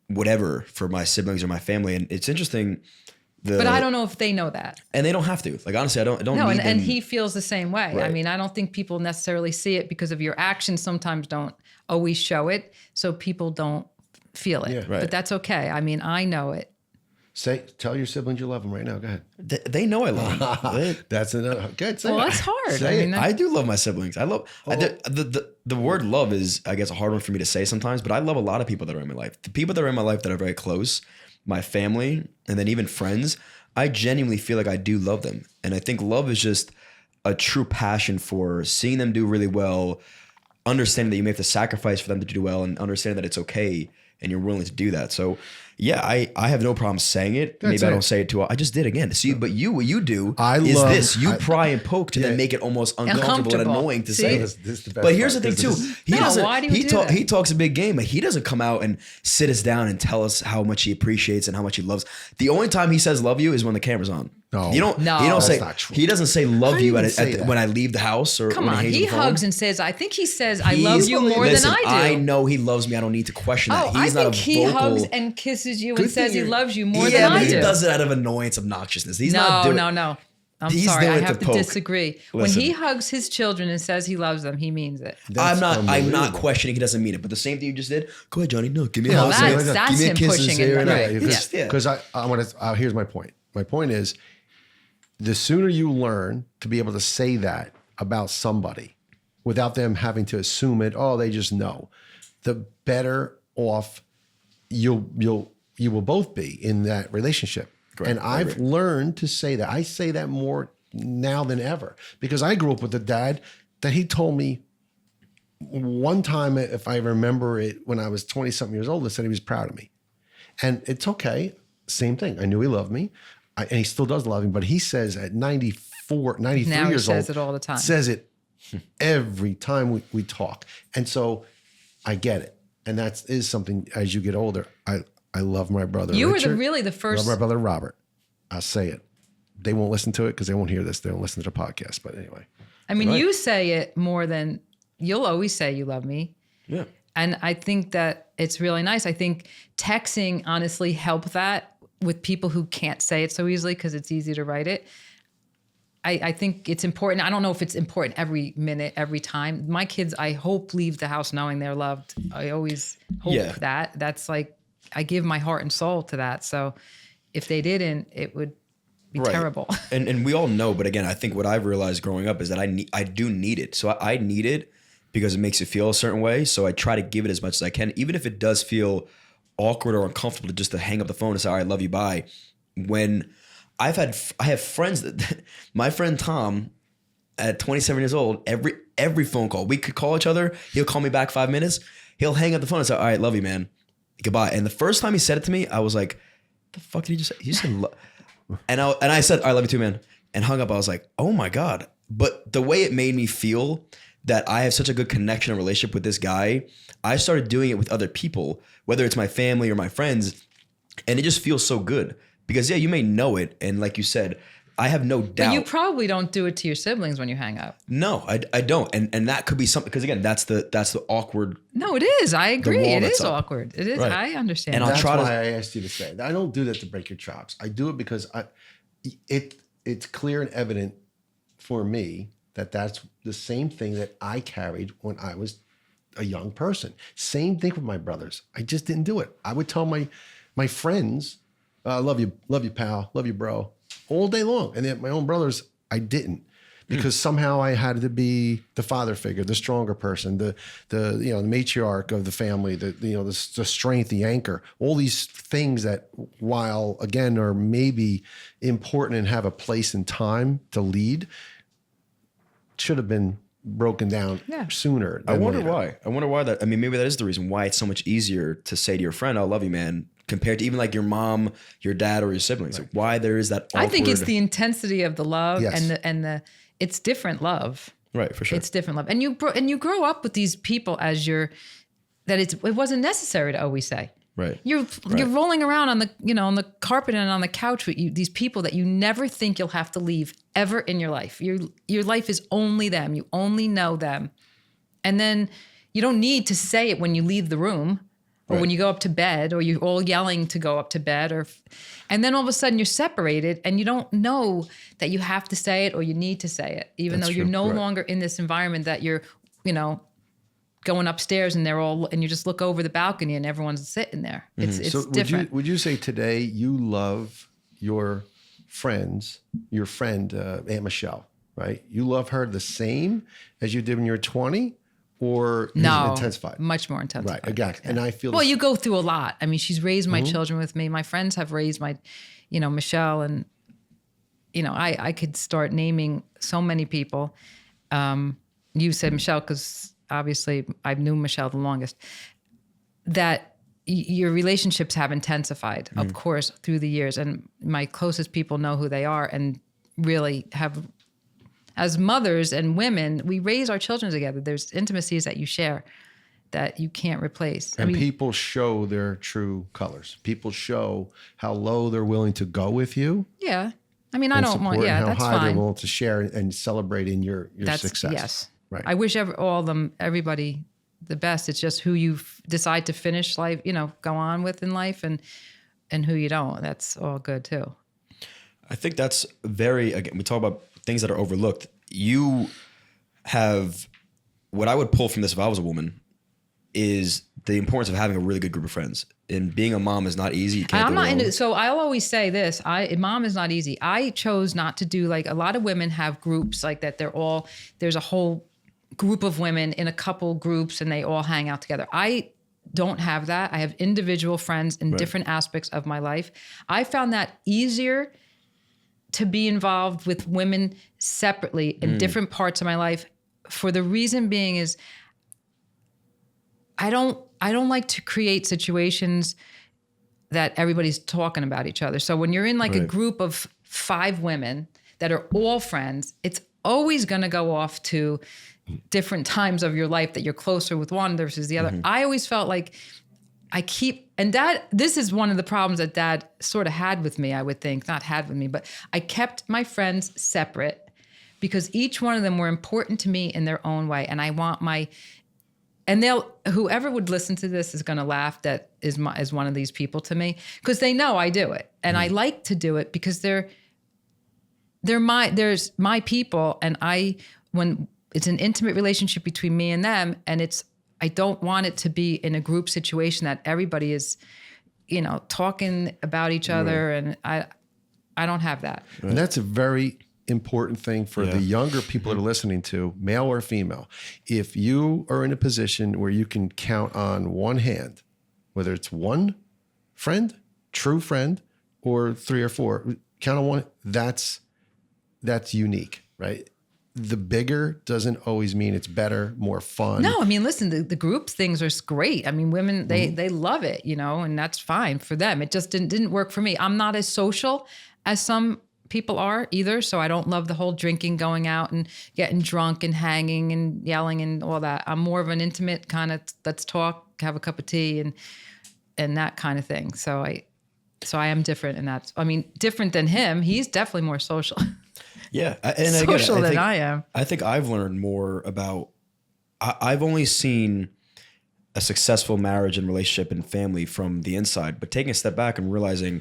whatever for my siblings or my family, and it's interesting. But I don't know if they know that. And they don't have to. Like honestly, I don't No, need and them. he feels the same way. I Right. mean, I don't think people necessarily see it because of your actions sometimes don't always show it. So people don't feel it. Yeah. Right. But that's okay. I mean, I know it. Tell your siblings you love them right now. Go ahead. They know I love them. They- That's another. Good. Say Well, it. that's hard. Say I mean, it. that- I do love my siblings. I love the word love is I guess a hard one for me to say sometimes, but I love a lot of people that are in my life. The people that are in my life that are very close, my family, and then even friends, I genuinely feel like I do love them. And I think love is just a true passion for seeing them do really well, understanding that you may have to sacrifice for them to do well, and understanding that it's okay and you're willing to do that. So yeah, I have no problem saying it. That's Maybe I it. don't say it too. I just did again. See, but what you do I is love- this. You I- pry and poke to then Yeah. make it almost uncomfortable and Uncomfortable. annoying to See? say. This is the best But here's the part. thing This too. is- He No, doesn't. why do you he do talk. that? He talks a big game, but he doesn't come out and sit us down and tell us how much he appreciates and how much he loves. The only time he says "love you" is when the camera's on. No. you don't. No. He don't That's say. not true. He doesn't say "love How do you" you at, even say that? when I leave the house or Come when on. he hangs He the phone. hugs and says, I think he says, I He's- love you more listen, than I do. I know he loves me. I don't need to question that. Oh, He's I not think a he vocal. hugs and kisses you Good and says thing he you're- loves you more yeah, than but I he do. does it out of annoyance, obnoxiousness. He's not No, doing. no, no. I'm He's sorry. doing I it have to to poke. disagree. When Listen. he hugs his children and says he loves them, he means it. That's I'm not unbelievable. questioning he doesn't mean it, but the same thing you just did. Go ahead, Johnny. No, give me a Well, hug. that's Give me a him kiss and pushing say it, you're right. right. Yeah. Because I want to. Here's my point. My point is, the sooner you learn to be able to say that about somebody, without them having to assume it. Oh, they just know. The better off you will both be in that relationship. Correct. And I I've agree. learned to say that. I say that more now than ever because I grew up with a dad that he told me one time, if I remember it, when I was 20 something years old, and said he was proud of me. And it's okay. Same thing. I knew he loved me and he still does love me, but he says at 94, 93 Now he years old, says it all the time. says it every time we talk. And so I get it. And that is something as you get older. I love my brother. You were Richard. really the I love first. my brother Robert. I'll say it. They won't listen to it because they won't hear this. They don't listen to the podcast. But anyway. I mean, you say it more than you'll always say you love me. Yeah. And I think that it's really nice. I think texting honestly helped that with people who can't say it so easily because it's easy to write it. I think it's important. I don't know if it's important every minute, every time. My kids, I hope, leave the house knowing they're loved. I always hope Yeah. that. That's like, I give my heart and soul to that. So if they didn't, it would be Right. terrible. And we all know, but again, I think what I've realized growing up is that I do need it. So I need it because it makes you feel a certain way. So I try to give it as much as I can, even if it does feel awkward or uncomfortable to just to hang up the phone and say, all right, love you, bye. When I have friends that my friend Tom at 27 years old, every phone call, we could call each other. He'll call me back 5 minutes. He'll hang up the phone and say, all right, love you, man. Goodbye. And the first time he said it to me, I was like, the fuck did he just say? He said, and I said, I love you too, man. And hung up. I was like, oh my God. But the way it made me feel that I have such a good connection and relationship with this guy, I started doing it with other people, whether it's my family or my friends. And it just feels so good because you may know it. And like you said, I have no doubt. But you probably don't do it to your siblings when you hang out. No, I don't. And that could be something, because again, that's the awkward. No, it is. I agree. wall It that's is up. awkward. It is. Right. I understand. And that. I'll That's try to- why I asked you to say that. I don't do that to break your chops. I do it because it's clear and evident for me that that's the same thing that I carried when I was a young person. Same thing with my brothers. I just didn't do it. I would tell my friends, love you, pal, love you, bro, all day long. And then my own brothers, I didn't. Because somehow I had to be the father figure, the stronger person, the matriarch of the family, the strength, the anchor, all these things that, while again are maybe important and have a place and time to lead, should have been broken down sooner. I wonder later. why. I wonder why that. I mean, maybe that is the reason why it's so much easier to say to your friend, "I love you, man," compared to even like your mom, your dad, or your siblings. Like, why there is that? I think it's awkward- the intensity of the love Yes. and the it's different love. right, for sure. It's different love, and you grow up with these people as it wasn't necessary to always say. right. You're rolling around on the carpet and on the couch with these people that you never think you'll have to leave ever in your life. Your life is only them. You only know them, and then you don't need to say it when you leave the room or when you go up to bed, or you're all yelling to go up to bed, and then all of a sudden you're separated and you don't know that you have to say it or you need to say it, even That's though you're true. no Right. longer in this environment that you're going upstairs and and you just look over the balcony and everyone's sitting there. It's So different. would you say today you love your friend Aunt Michelle, right? You love her the same as you did when you were 20, or is it No, intensified? much more intensified. Right, exactly. And I feel Well, you go through a lot. I mean, she's raised my children with me. My friends have raised my, Michelle, and I could start naming so many people. You said Michelle because obviously I knew Michelle the longest. That your relationships have intensified, of course, through the years, and my closest people know who they are, and really have. As mothers and women, we raise our children together. There's intimacies that you share that you can't replace. And people show their true colors. People show how low they're willing to go with you. Yeah. I mean, I And don't want, support, and how that's high they're fine. willing to share and celebrate in your That's success. yes. Right. I wish everybody the best. It's just who you decide to finish life, go on with in life, and who you don't. That's all good too. I think that's again, we talk about things that are overlooked. You have, what I would pull from this if I was a woman is the importance of having a really good group of friends. And being a mom is not easy. You can't I'm do it not alone. into, so I'll always say this, mom is not easy. I chose not to do, like a lot of women have groups like that. There's a whole group of women in a couple groups and they all hang out together. I don't have that. I have individual friends in different aspects of my life. I found that easier to be involved with women separately in different parts of my life, for the reason being is I don't like to create situations that everybody's talking about each other. So when you're in like a group of 5 women that are all friends, it's always going to go off to different times of your life that you're closer with one versus the other. I always felt like this is one of the problems that Dad sort of had with me, I would think, not had with me, but I kept my friends separate because each one of them were important to me in their own way. And I want whoever would listen to this is going to laugh that is one of these people to me, because they know I do it. And I like to do it because there's my people. And when it's an intimate relationship between me and them, and I don't want it to be in a group situation that everybody is, talking about each other. And I don't have that. And that's a very important thing for the younger people that are listening to, male or female. If you are in a position where you can count on one hand, whether it's one friend, true friend, or 3 or 4, count on one, that's unique, right? The bigger doesn't always mean it's better, more fun. No, I mean, listen, the group things are great. I mean, women, they love it, and that's fine for them. It just didn't work for me. I'm not as social as some people are either. So I don't love the whole drinking, going out and getting drunk and hanging and yelling and all that. I'm more of an intimate kind of, let's talk, have a cup of tea and that kind of thing. So So I am different in that. I mean, different than him. He's definitely more social. Yeah. And Social again, than I am. I think I've learned more about, I've only seen a successful marriage and relationship and family from the inside, but taking a step back and realizing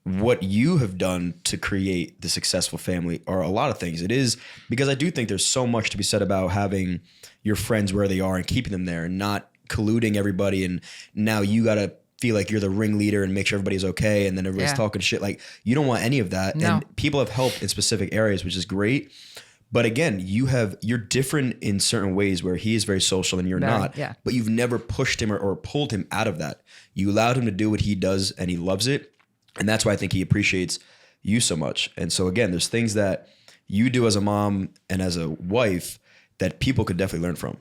what you have done to create the successful family are a lot of things. It is because I do think there's so much to be said about having your friends where they are and keeping them there and not colluding everybody. And now you got to feel like you're the ringleader and make sure everybody's okay. And then everybody's talking shit. Like, you don't want any of that. No. And people have helped in specific areas, which is great. But again, you're different in certain ways where he is very social and you're not. Yeah. But you've never pushed him or pulled him out of that. You allowed him to do what he does and he loves it. And that's why I think he appreciates you so much. And so again, there's things that you do as a mom and as a wife that people could definitely learn from.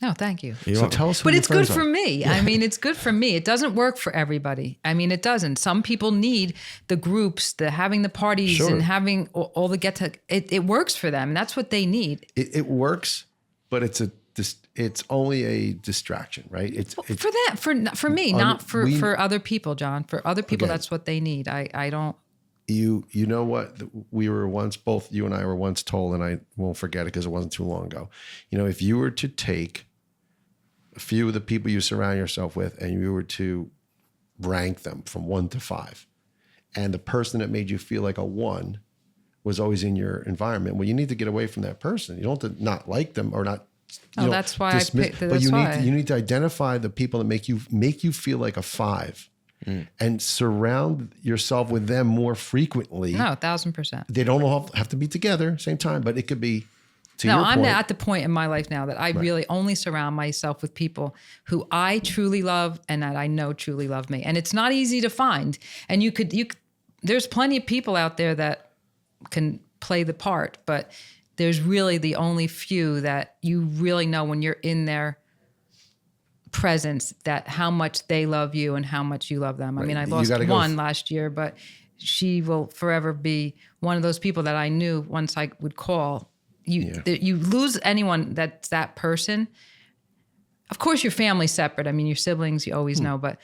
Oh, thank you. So tell us who But your it's good friends for are. me. I mean, it's good for me. It doesn't work for everybody. I mean, it doesn't. Some people need the groups, the having the parties Sure. and having all the it works for them. And that's what they need. It works, but it's only a distraction, right? It's For that, for me, not for other people, John. For other people, Okay. that's what they need. I don't. you know what we were once, both you and I were once told, and I won't forget it because it wasn't too long ago. You know, if you were to take a few of the people you surround yourself with and you were to rank them from 1 to 5, and the person that made you feel like a 1 was always in your environment, well, you need to get away from that person. You don't have to not like them or not. That's why I picked. But That's you why. need to identify the people that make you feel like a 5, and surround yourself with them more frequently. No, 1,000%. They don't all have to be together same time, but it could be. To No, your I'm point, at the point in my life now that I really only surround myself with people who I truly love and that I know truly love me. And it's not easy to find. And there's plenty of people out there that can play the part, but there's really the only few that you really know when you're in their presence that how much they love you and how much you love them. I mean, I You lost gotta go one last year, but she will forever be one of those people that I knew once I would call. You lose anyone that's that person. Of course, your family's separate. I mean, your siblings, you always know, but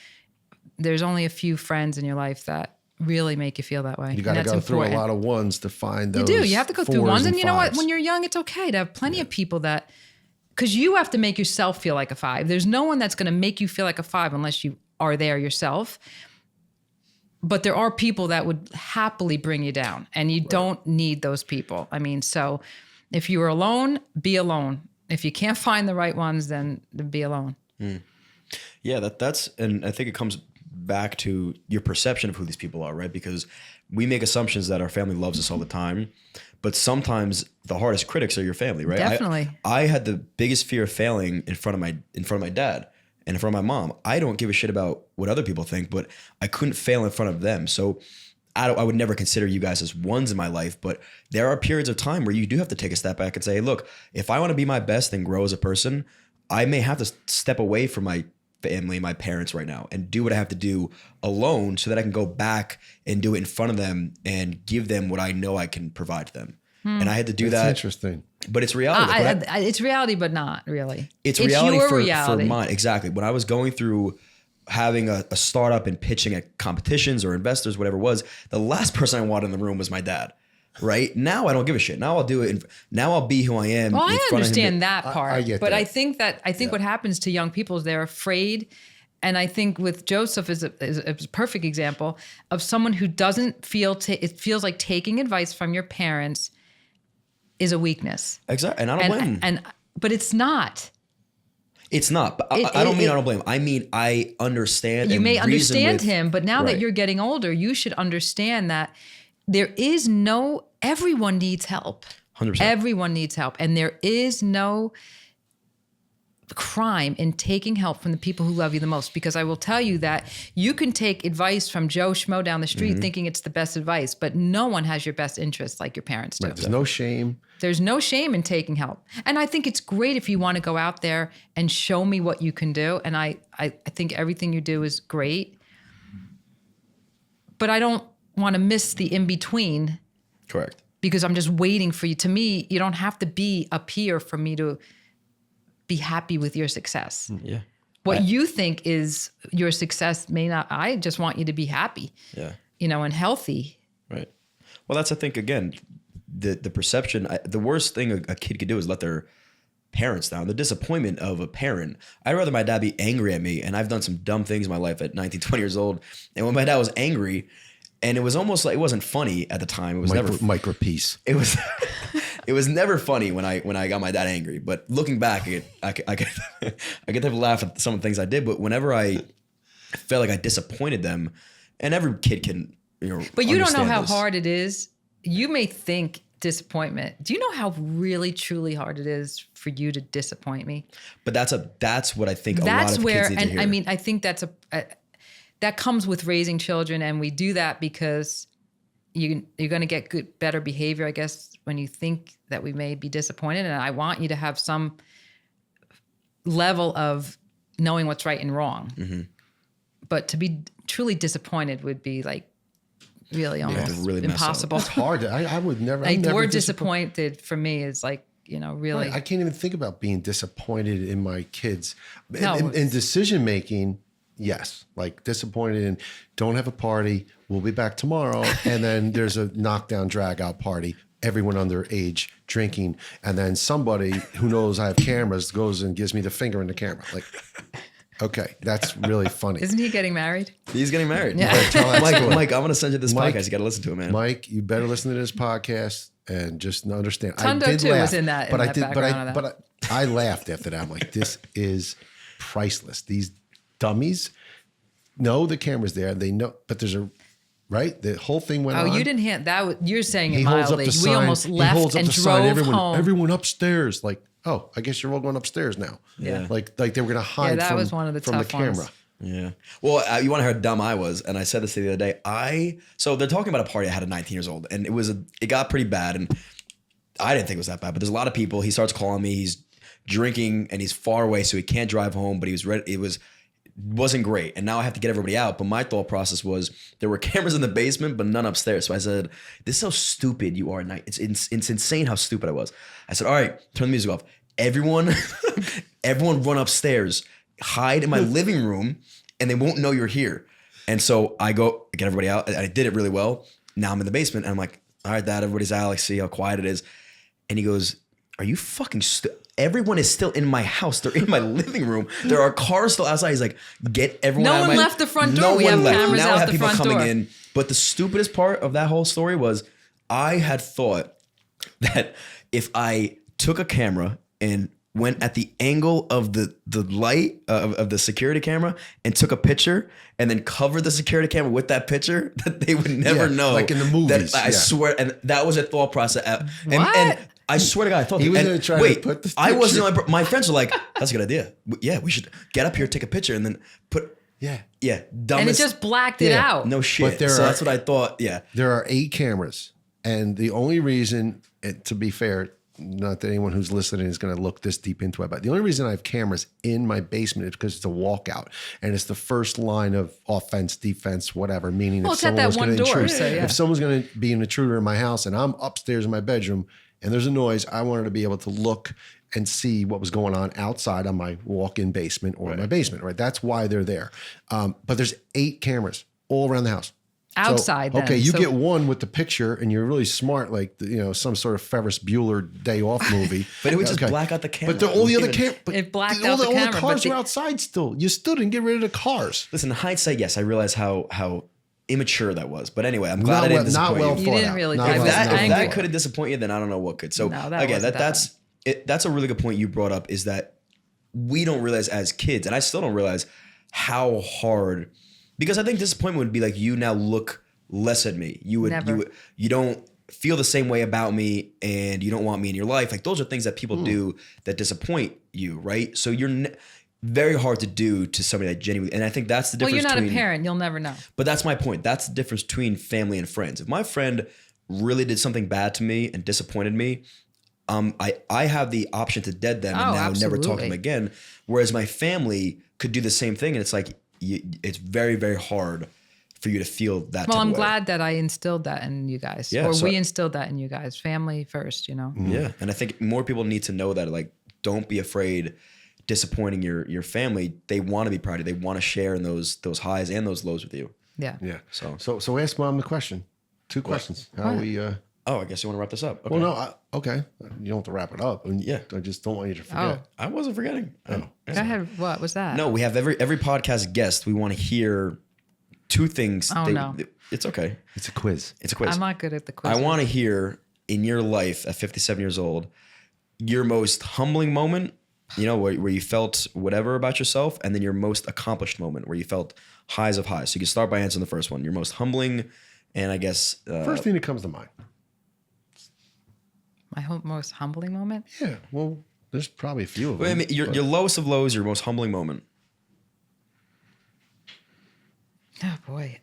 there's only a few friends in your life that really make you feel that way. You got to And that's go through a important. lot of ones to find those. You do. You have to go through 4s ones. And you know what? 5s. When you're young, it's okay to have plenty of people that, because you have to make yourself feel like a 5. There's no one that's going to make you feel like a 5 unless you are there yourself. But there are people that would happily bring you down, and you don't need those people. I mean, so if you are alone, be alone. If you can't find the right ones, then be alone. Yeah, that's, and I think it comes back to your perception of who these people are, right? Because we make assumptions that our family loves us all the time, but sometimes the hardest critics are your family, right? Definitely. I had the biggest fear of failing in front of my dad and in front of my mom. I don't give a shit about what other people think, but I couldn't fail in front of them. So I would never consider you guys as 1s in my life, but there are periods of time where you do have to take a step back and say, hey, look, if I want to be my best and grow as a person, I may have to step away from my family, my parents right now, and do what I have to do alone so that I can go back and do it in front of them and give them what I know I can provide to them. And I had to do That's that. interesting. But it's reality. It's reality, but not really. It's reality your for reality. mine. Exactly. When I was going through having a startup and pitching at competitions or investors, whatever it was, the last person I wanted in the room was my dad. Right now, I don't give a shit. Now I'll do it. Now I'll be who I am. Well, I in front of him. understand that part, I get but that. I think what happens to young people is they're afraid. And I think with Joseph is a perfect example of someone who doesn't feel it feels like taking advice from your parents is a weakness. Exactly, and I don't blame him. But it's not. It's not. But I don't mean I don't blame him. I mean I understand. You and may reason understand with- him, but now Right. that you're getting older, you should understand that everyone needs help. 100%. Everyone needs help. And there is no crime in taking help from the people who love you the most, because I will tell you that you can take advice from Joe Schmo down the street thinking it's the best advice, but no one has your best interests like your parents do. Right. There's no shame. There's no shame in taking help. And I think it's great if you want to go out there and show me what you can do. And I think everything you do is great. But I don't want to miss the in-between Correct. because I'm just waiting for you. To me, you don't have to be up here for me to be happy with your success. Yeah. what you think is your success may not. I just want you to be happy. Yeah. And healthy. Right. Well, that's, I think, again, the perception, the worst thing a kid could do is let their parents down. The disappointment of a parent. I'd rather my dad be angry at me, and I've done some dumb things in my life at 19, 20 years old. And when my dad was angry, and it was almost like, it wasn't funny at the time. It was never micro piece. It was it was never funny when I got my dad angry. But looking back, I could have laugh at some of the things I did. But whenever I felt like I disappointed them, and every kid can, But you don't know how this. hard it is. You may think disappointment. Do you know how really, truly hard it is for you to disappoint me? But that's what I think a lot of kids need to hear. I mean, I think that's that comes with raising children, and we do that because you're going to get better behavior, I guess, when you think that we may be disappointed. And I want you to have some level of knowing what's right and wrong. Mm-hmm. But to be truly disappointed would be like really almost really impossible. It's hard. I would never. Like the word disappointed for me is like, really. I can't even think about being disappointed in my kids. No. In decision making, yes. Like disappointed in don't have a party. We'll be back tomorrow. And then there's a knockdown, drag out party. Everyone underage drinking. And then somebody who knows I have cameras goes and gives me the finger in the camera. Like, okay, that's really funny. Isn't he getting married? He's getting married. Yeah. Mike, I'm going to send you this podcast. You got to listen to it, man. Mike, you better listen to this podcast and just understand. Tundo I did too laugh, was in that. But I laughed after that. I'm like, this is priceless. These dummies know the camera's there. They know, but there's right. The whole thing went on. Oh, you didn't hand that. You're saying it He holds up mildly. the sign. We almost He left holds up and the sign. drove home. Everyone upstairs. Like, oh, I guess you're all going upstairs now. Yeah. Like they were going to hide that from, was one of the from the tough ones. camera. Yeah. Well, you want to hear how dumb I was, and I said this the other day. So they're talking about a party I had at 19 years old, and it got pretty bad, and I didn't think it was that bad. But there's a lot of people. He starts calling me. He's drinking, and he's far away, so he can't drive home. But he was ready. It wasn't great, and now I have to get everybody out. But my thought process was there were cameras in the basement, but none upstairs. So I said, "This is how stupid you are at night. It's insane how stupid I was." I said, "All right, turn the music off. Everyone run upstairs." Hide in my living room and they won't know you're here. And so I go get everybody out. I did it really well. Now I'm in the basement and I'm like, all right, Dad, everybody's out. Like, see how quiet it is. And he goes, are you fucking everyone is still in my house. They're in my living room. There are cars still outside. He's like, get everyone out. No one left the front door. We have cameras now I out have the people front coming door. in. But the stupidest part of that whole story was I had thought that if I took a camera and went at the angle of the light of the security camera and took a picture and then covered the security camera with that picture, that they would never know. like in the movies. I swear, and that was a thought process. And I swear to God, I thought He was going to try to put the picture. I wasn't the only my friends were like, that's a good idea. Yeah, we should get up here, take a picture, and then put. Yeah. Dumbest, and it just blacked it out. No shit. But that's what I thought. Yeah. There are 8 cameras. And the only reason, to be fair, not that anyone who's listening is going to look this deep into it, but the only reason I have cameras in my basement is because it's a walkout and it's the first line of offense, defense, whatever. Meaning, Well, it's at that one door. So, yeah. If someone's going to be an intruder in my house and I'm upstairs in my bedroom and there's a noise, I wanted to be able to look and see what was going on outside on my walk-in basement or my basement. Right, that's why they're there. But there's 8 cameras all around the house. Outside, so, okay, you get one with the picture, and you're really smart, like some sort of Ferris Bueller Day Off movie. But it would just black out the camera. But all the other it blacked out the camera. All the cars are outside still. You stood and get rid of the cars. Listen, in hindsight, yes, I realize how immature that was. But anyway, I'm glad I didn't disappoint not well you. You didn't really. If that could have disappointed you, then I don't know what could. So again, that's a really good point you brought up. Is that we don't realize as kids, and I still don't realize how hard. Because I think disappointment would be like you now look less at me. You don't feel the same way about me, and you don't want me in your life. Like those are things that people do that disappoint you, right? So you're very hard to do to somebody that genuinely. And I think that's the difference. Well, you're not a parent. You'll never know. But that's my point. That's the difference between family and friends. If my friend really did something bad to me and disappointed me, I have the option to dead them and now never talk to them again. Whereas my family could do the same thing, and it's like it's very, very hard for you to feel that. Well, I'm glad that I instilled that in you guys, we instilled that in you guys. Family first, Yeah, and I think more people need to know that. Like, don't be afraid disappointing your family, they want to be proud of you. They want to share in those highs and those lows with you. Yeah. Yeah. So So ask mom the question. 2 questions. How we? oh, I guess you want to wrap this up. Okay. Well, no. Okay. You don't have to wrap it up. I mean, Yeah. I just don't want you to forget. I wasn't forgetting. Go ahead. What was that? No, we have every podcast guest. We want to hear 2 things. Oh, no. It's okay. It's a quiz. It's a quiz. I'm not good at the quiz. I want to hear in your life at 57 years old, your most humbling moment, where you felt whatever about yourself, and then your most accomplished moment where you felt highs of highs. So you can start by answering the first one. Your most humbling, and I guess First thing that comes to mind. My most humbling moment? Yeah. Well, there's probably a few of them. I mean, your lowest of lows, your most humbling moment. Oh, boy.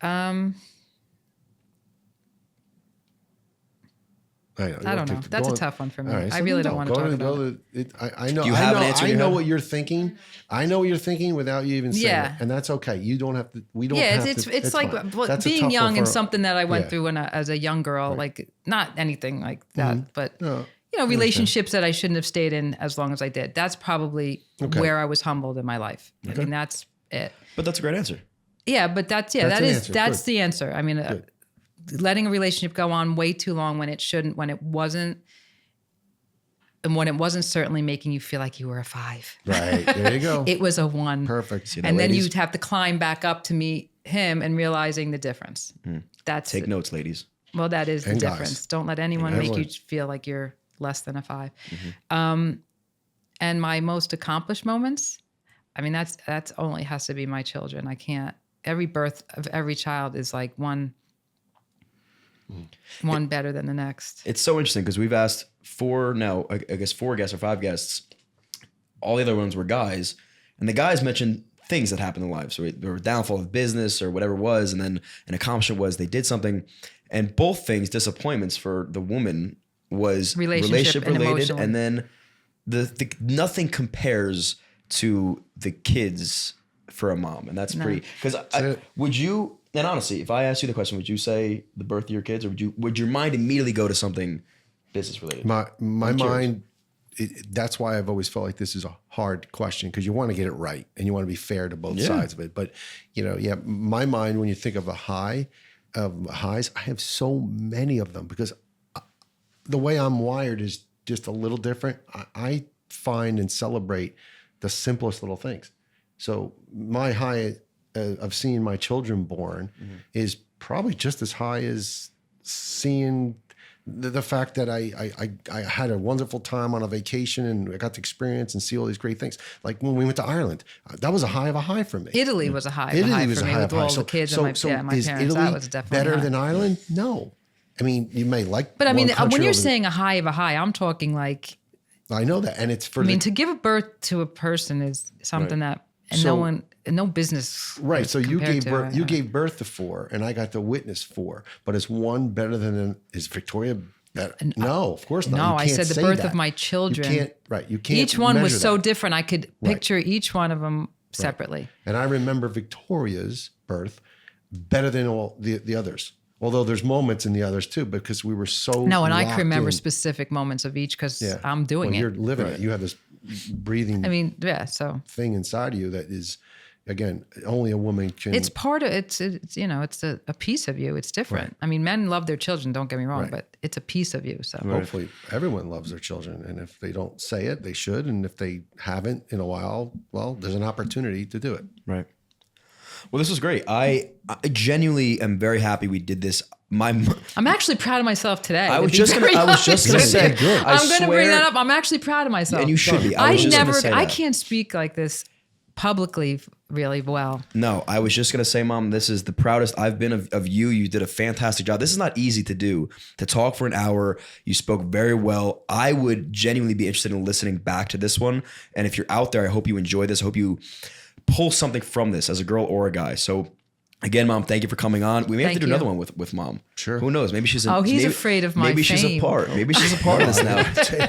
I don't know. That's a tough one for me. I really don't want to talk about it. I know. Do you have an answer in I your know head? what you're thinking. I know what you're thinking without you even saying Yeah. it, and that's okay. You don't have to. We don't. Yeah, have it's to, it's like fine. well, That's a being tough young one and for- something that I went yeah. through as a young girl, like not anything like that, but No, relationships that I shouldn't have stayed in as long as I did. That's probably where I was humbled in my life. I mean, that's it. But that's a great answer. Yeah, but that's That's an answer. that's Good. the answer. I mean, letting a relationship go on way too long when it shouldn't, when it wasn't certainly making you feel like you were a 5. Right. There you go. It was a 1. Perfect. See that, And then ladies? you'd have to climb back up to meet him and realizing the difference. That's Take notes, ladies. Well, that is the And guys. difference. Don't let anyone make you feel like you're less than a 5. And my most accomplished moments, I mean, that's only has to be my children. I can't. Every birth of every child is like one better than the next. It's so interesting because we've asked 4 guests or 5 guests. All the other ones were guys, and the guys mentioned things that happened in their lives. So there were downfall of business or whatever it was, and then an accomplishment was they did something. And both things, disappointments for the woman was Relationship and related, emotional. and then the nothing compares to the kids for a mom, and that's pretty. Because would you? And honestly, if I asked you the question, would you say the birth of your kids, or would your mind immediately go to something business related? My I'm curious. mind. That's why I've always felt like this is a hard question, because you want to get it right and you want to be fair to both sides of it. But my mind, when you think of highs, I have so many of them because the way I'm wired is just a little different. I find and celebrate the simplest little things. So my high of seeing my children born is probably just as high as seeing the fact that I had a wonderful time on a vacation and I got to experience and see all these great things. Like when we went to Ireland, that was a high for me. Italy was a high. Italy was for a me high with of high. all So, the kids so, and my is parents. Italy That was definitely better high. than Ireland? No. I mean, you may like, But I mean, one country when you're over the- saying a high of a high, I'm talking like, I know that, and it's for I mean, to give birth to a person is something that, and So- no business. right. So you compared gave to, birth. You gave birth to 4, and I got to witness 4. But is one better than is Victoria? Better? No, of course not. No, You I can't said the say birth that. of my children. You can't. Right. You can't. Each one was measure so that. different. I could picture each one of them separately. And I remember Victoria's birth better than all the others. Although there's moments in the others too, because we were so No, and I locked can remember in. specific moments of each because Yeah. I'm doing Well, it. You're living it. You have this breathing I mean, yeah. So thing inside of you that is, again, only a woman can. it's part of it's it's a piece of you. It's different. I mean, men love their children. Don't get me wrong, but it's a piece of you. So Hopefully, everyone loves their children, and if they don't say it, they should. And if they haven't in a while, well, there's an opportunity to do it. Right. Well, this was great. I genuinely am very happy we did this. I'm actually proud of myself today. I was to be just gonna very say, honest. good. I I'm going to bring swear- that up. I'm actually proud of myself. And you should be. I was just gonna say I that. can't speak like this publicly really well. No, I was just going to say, Mom, this is the proudest I've been of you. You did a fantastic job. This is not easy to do, to talk for an hour. You spoke very well. I would genuinely be interested in listening back to this one. And if you're out there, I hope you enjoy this. I hope you pull something from this as a girl or a guy. So again, Mom, thank you for coming on. We may have to Thank do you. another one with Mom. Sure. Who knows? Maybe she's He's afraid of my Maybe she's a fame. part. Maybe she's a part of this now.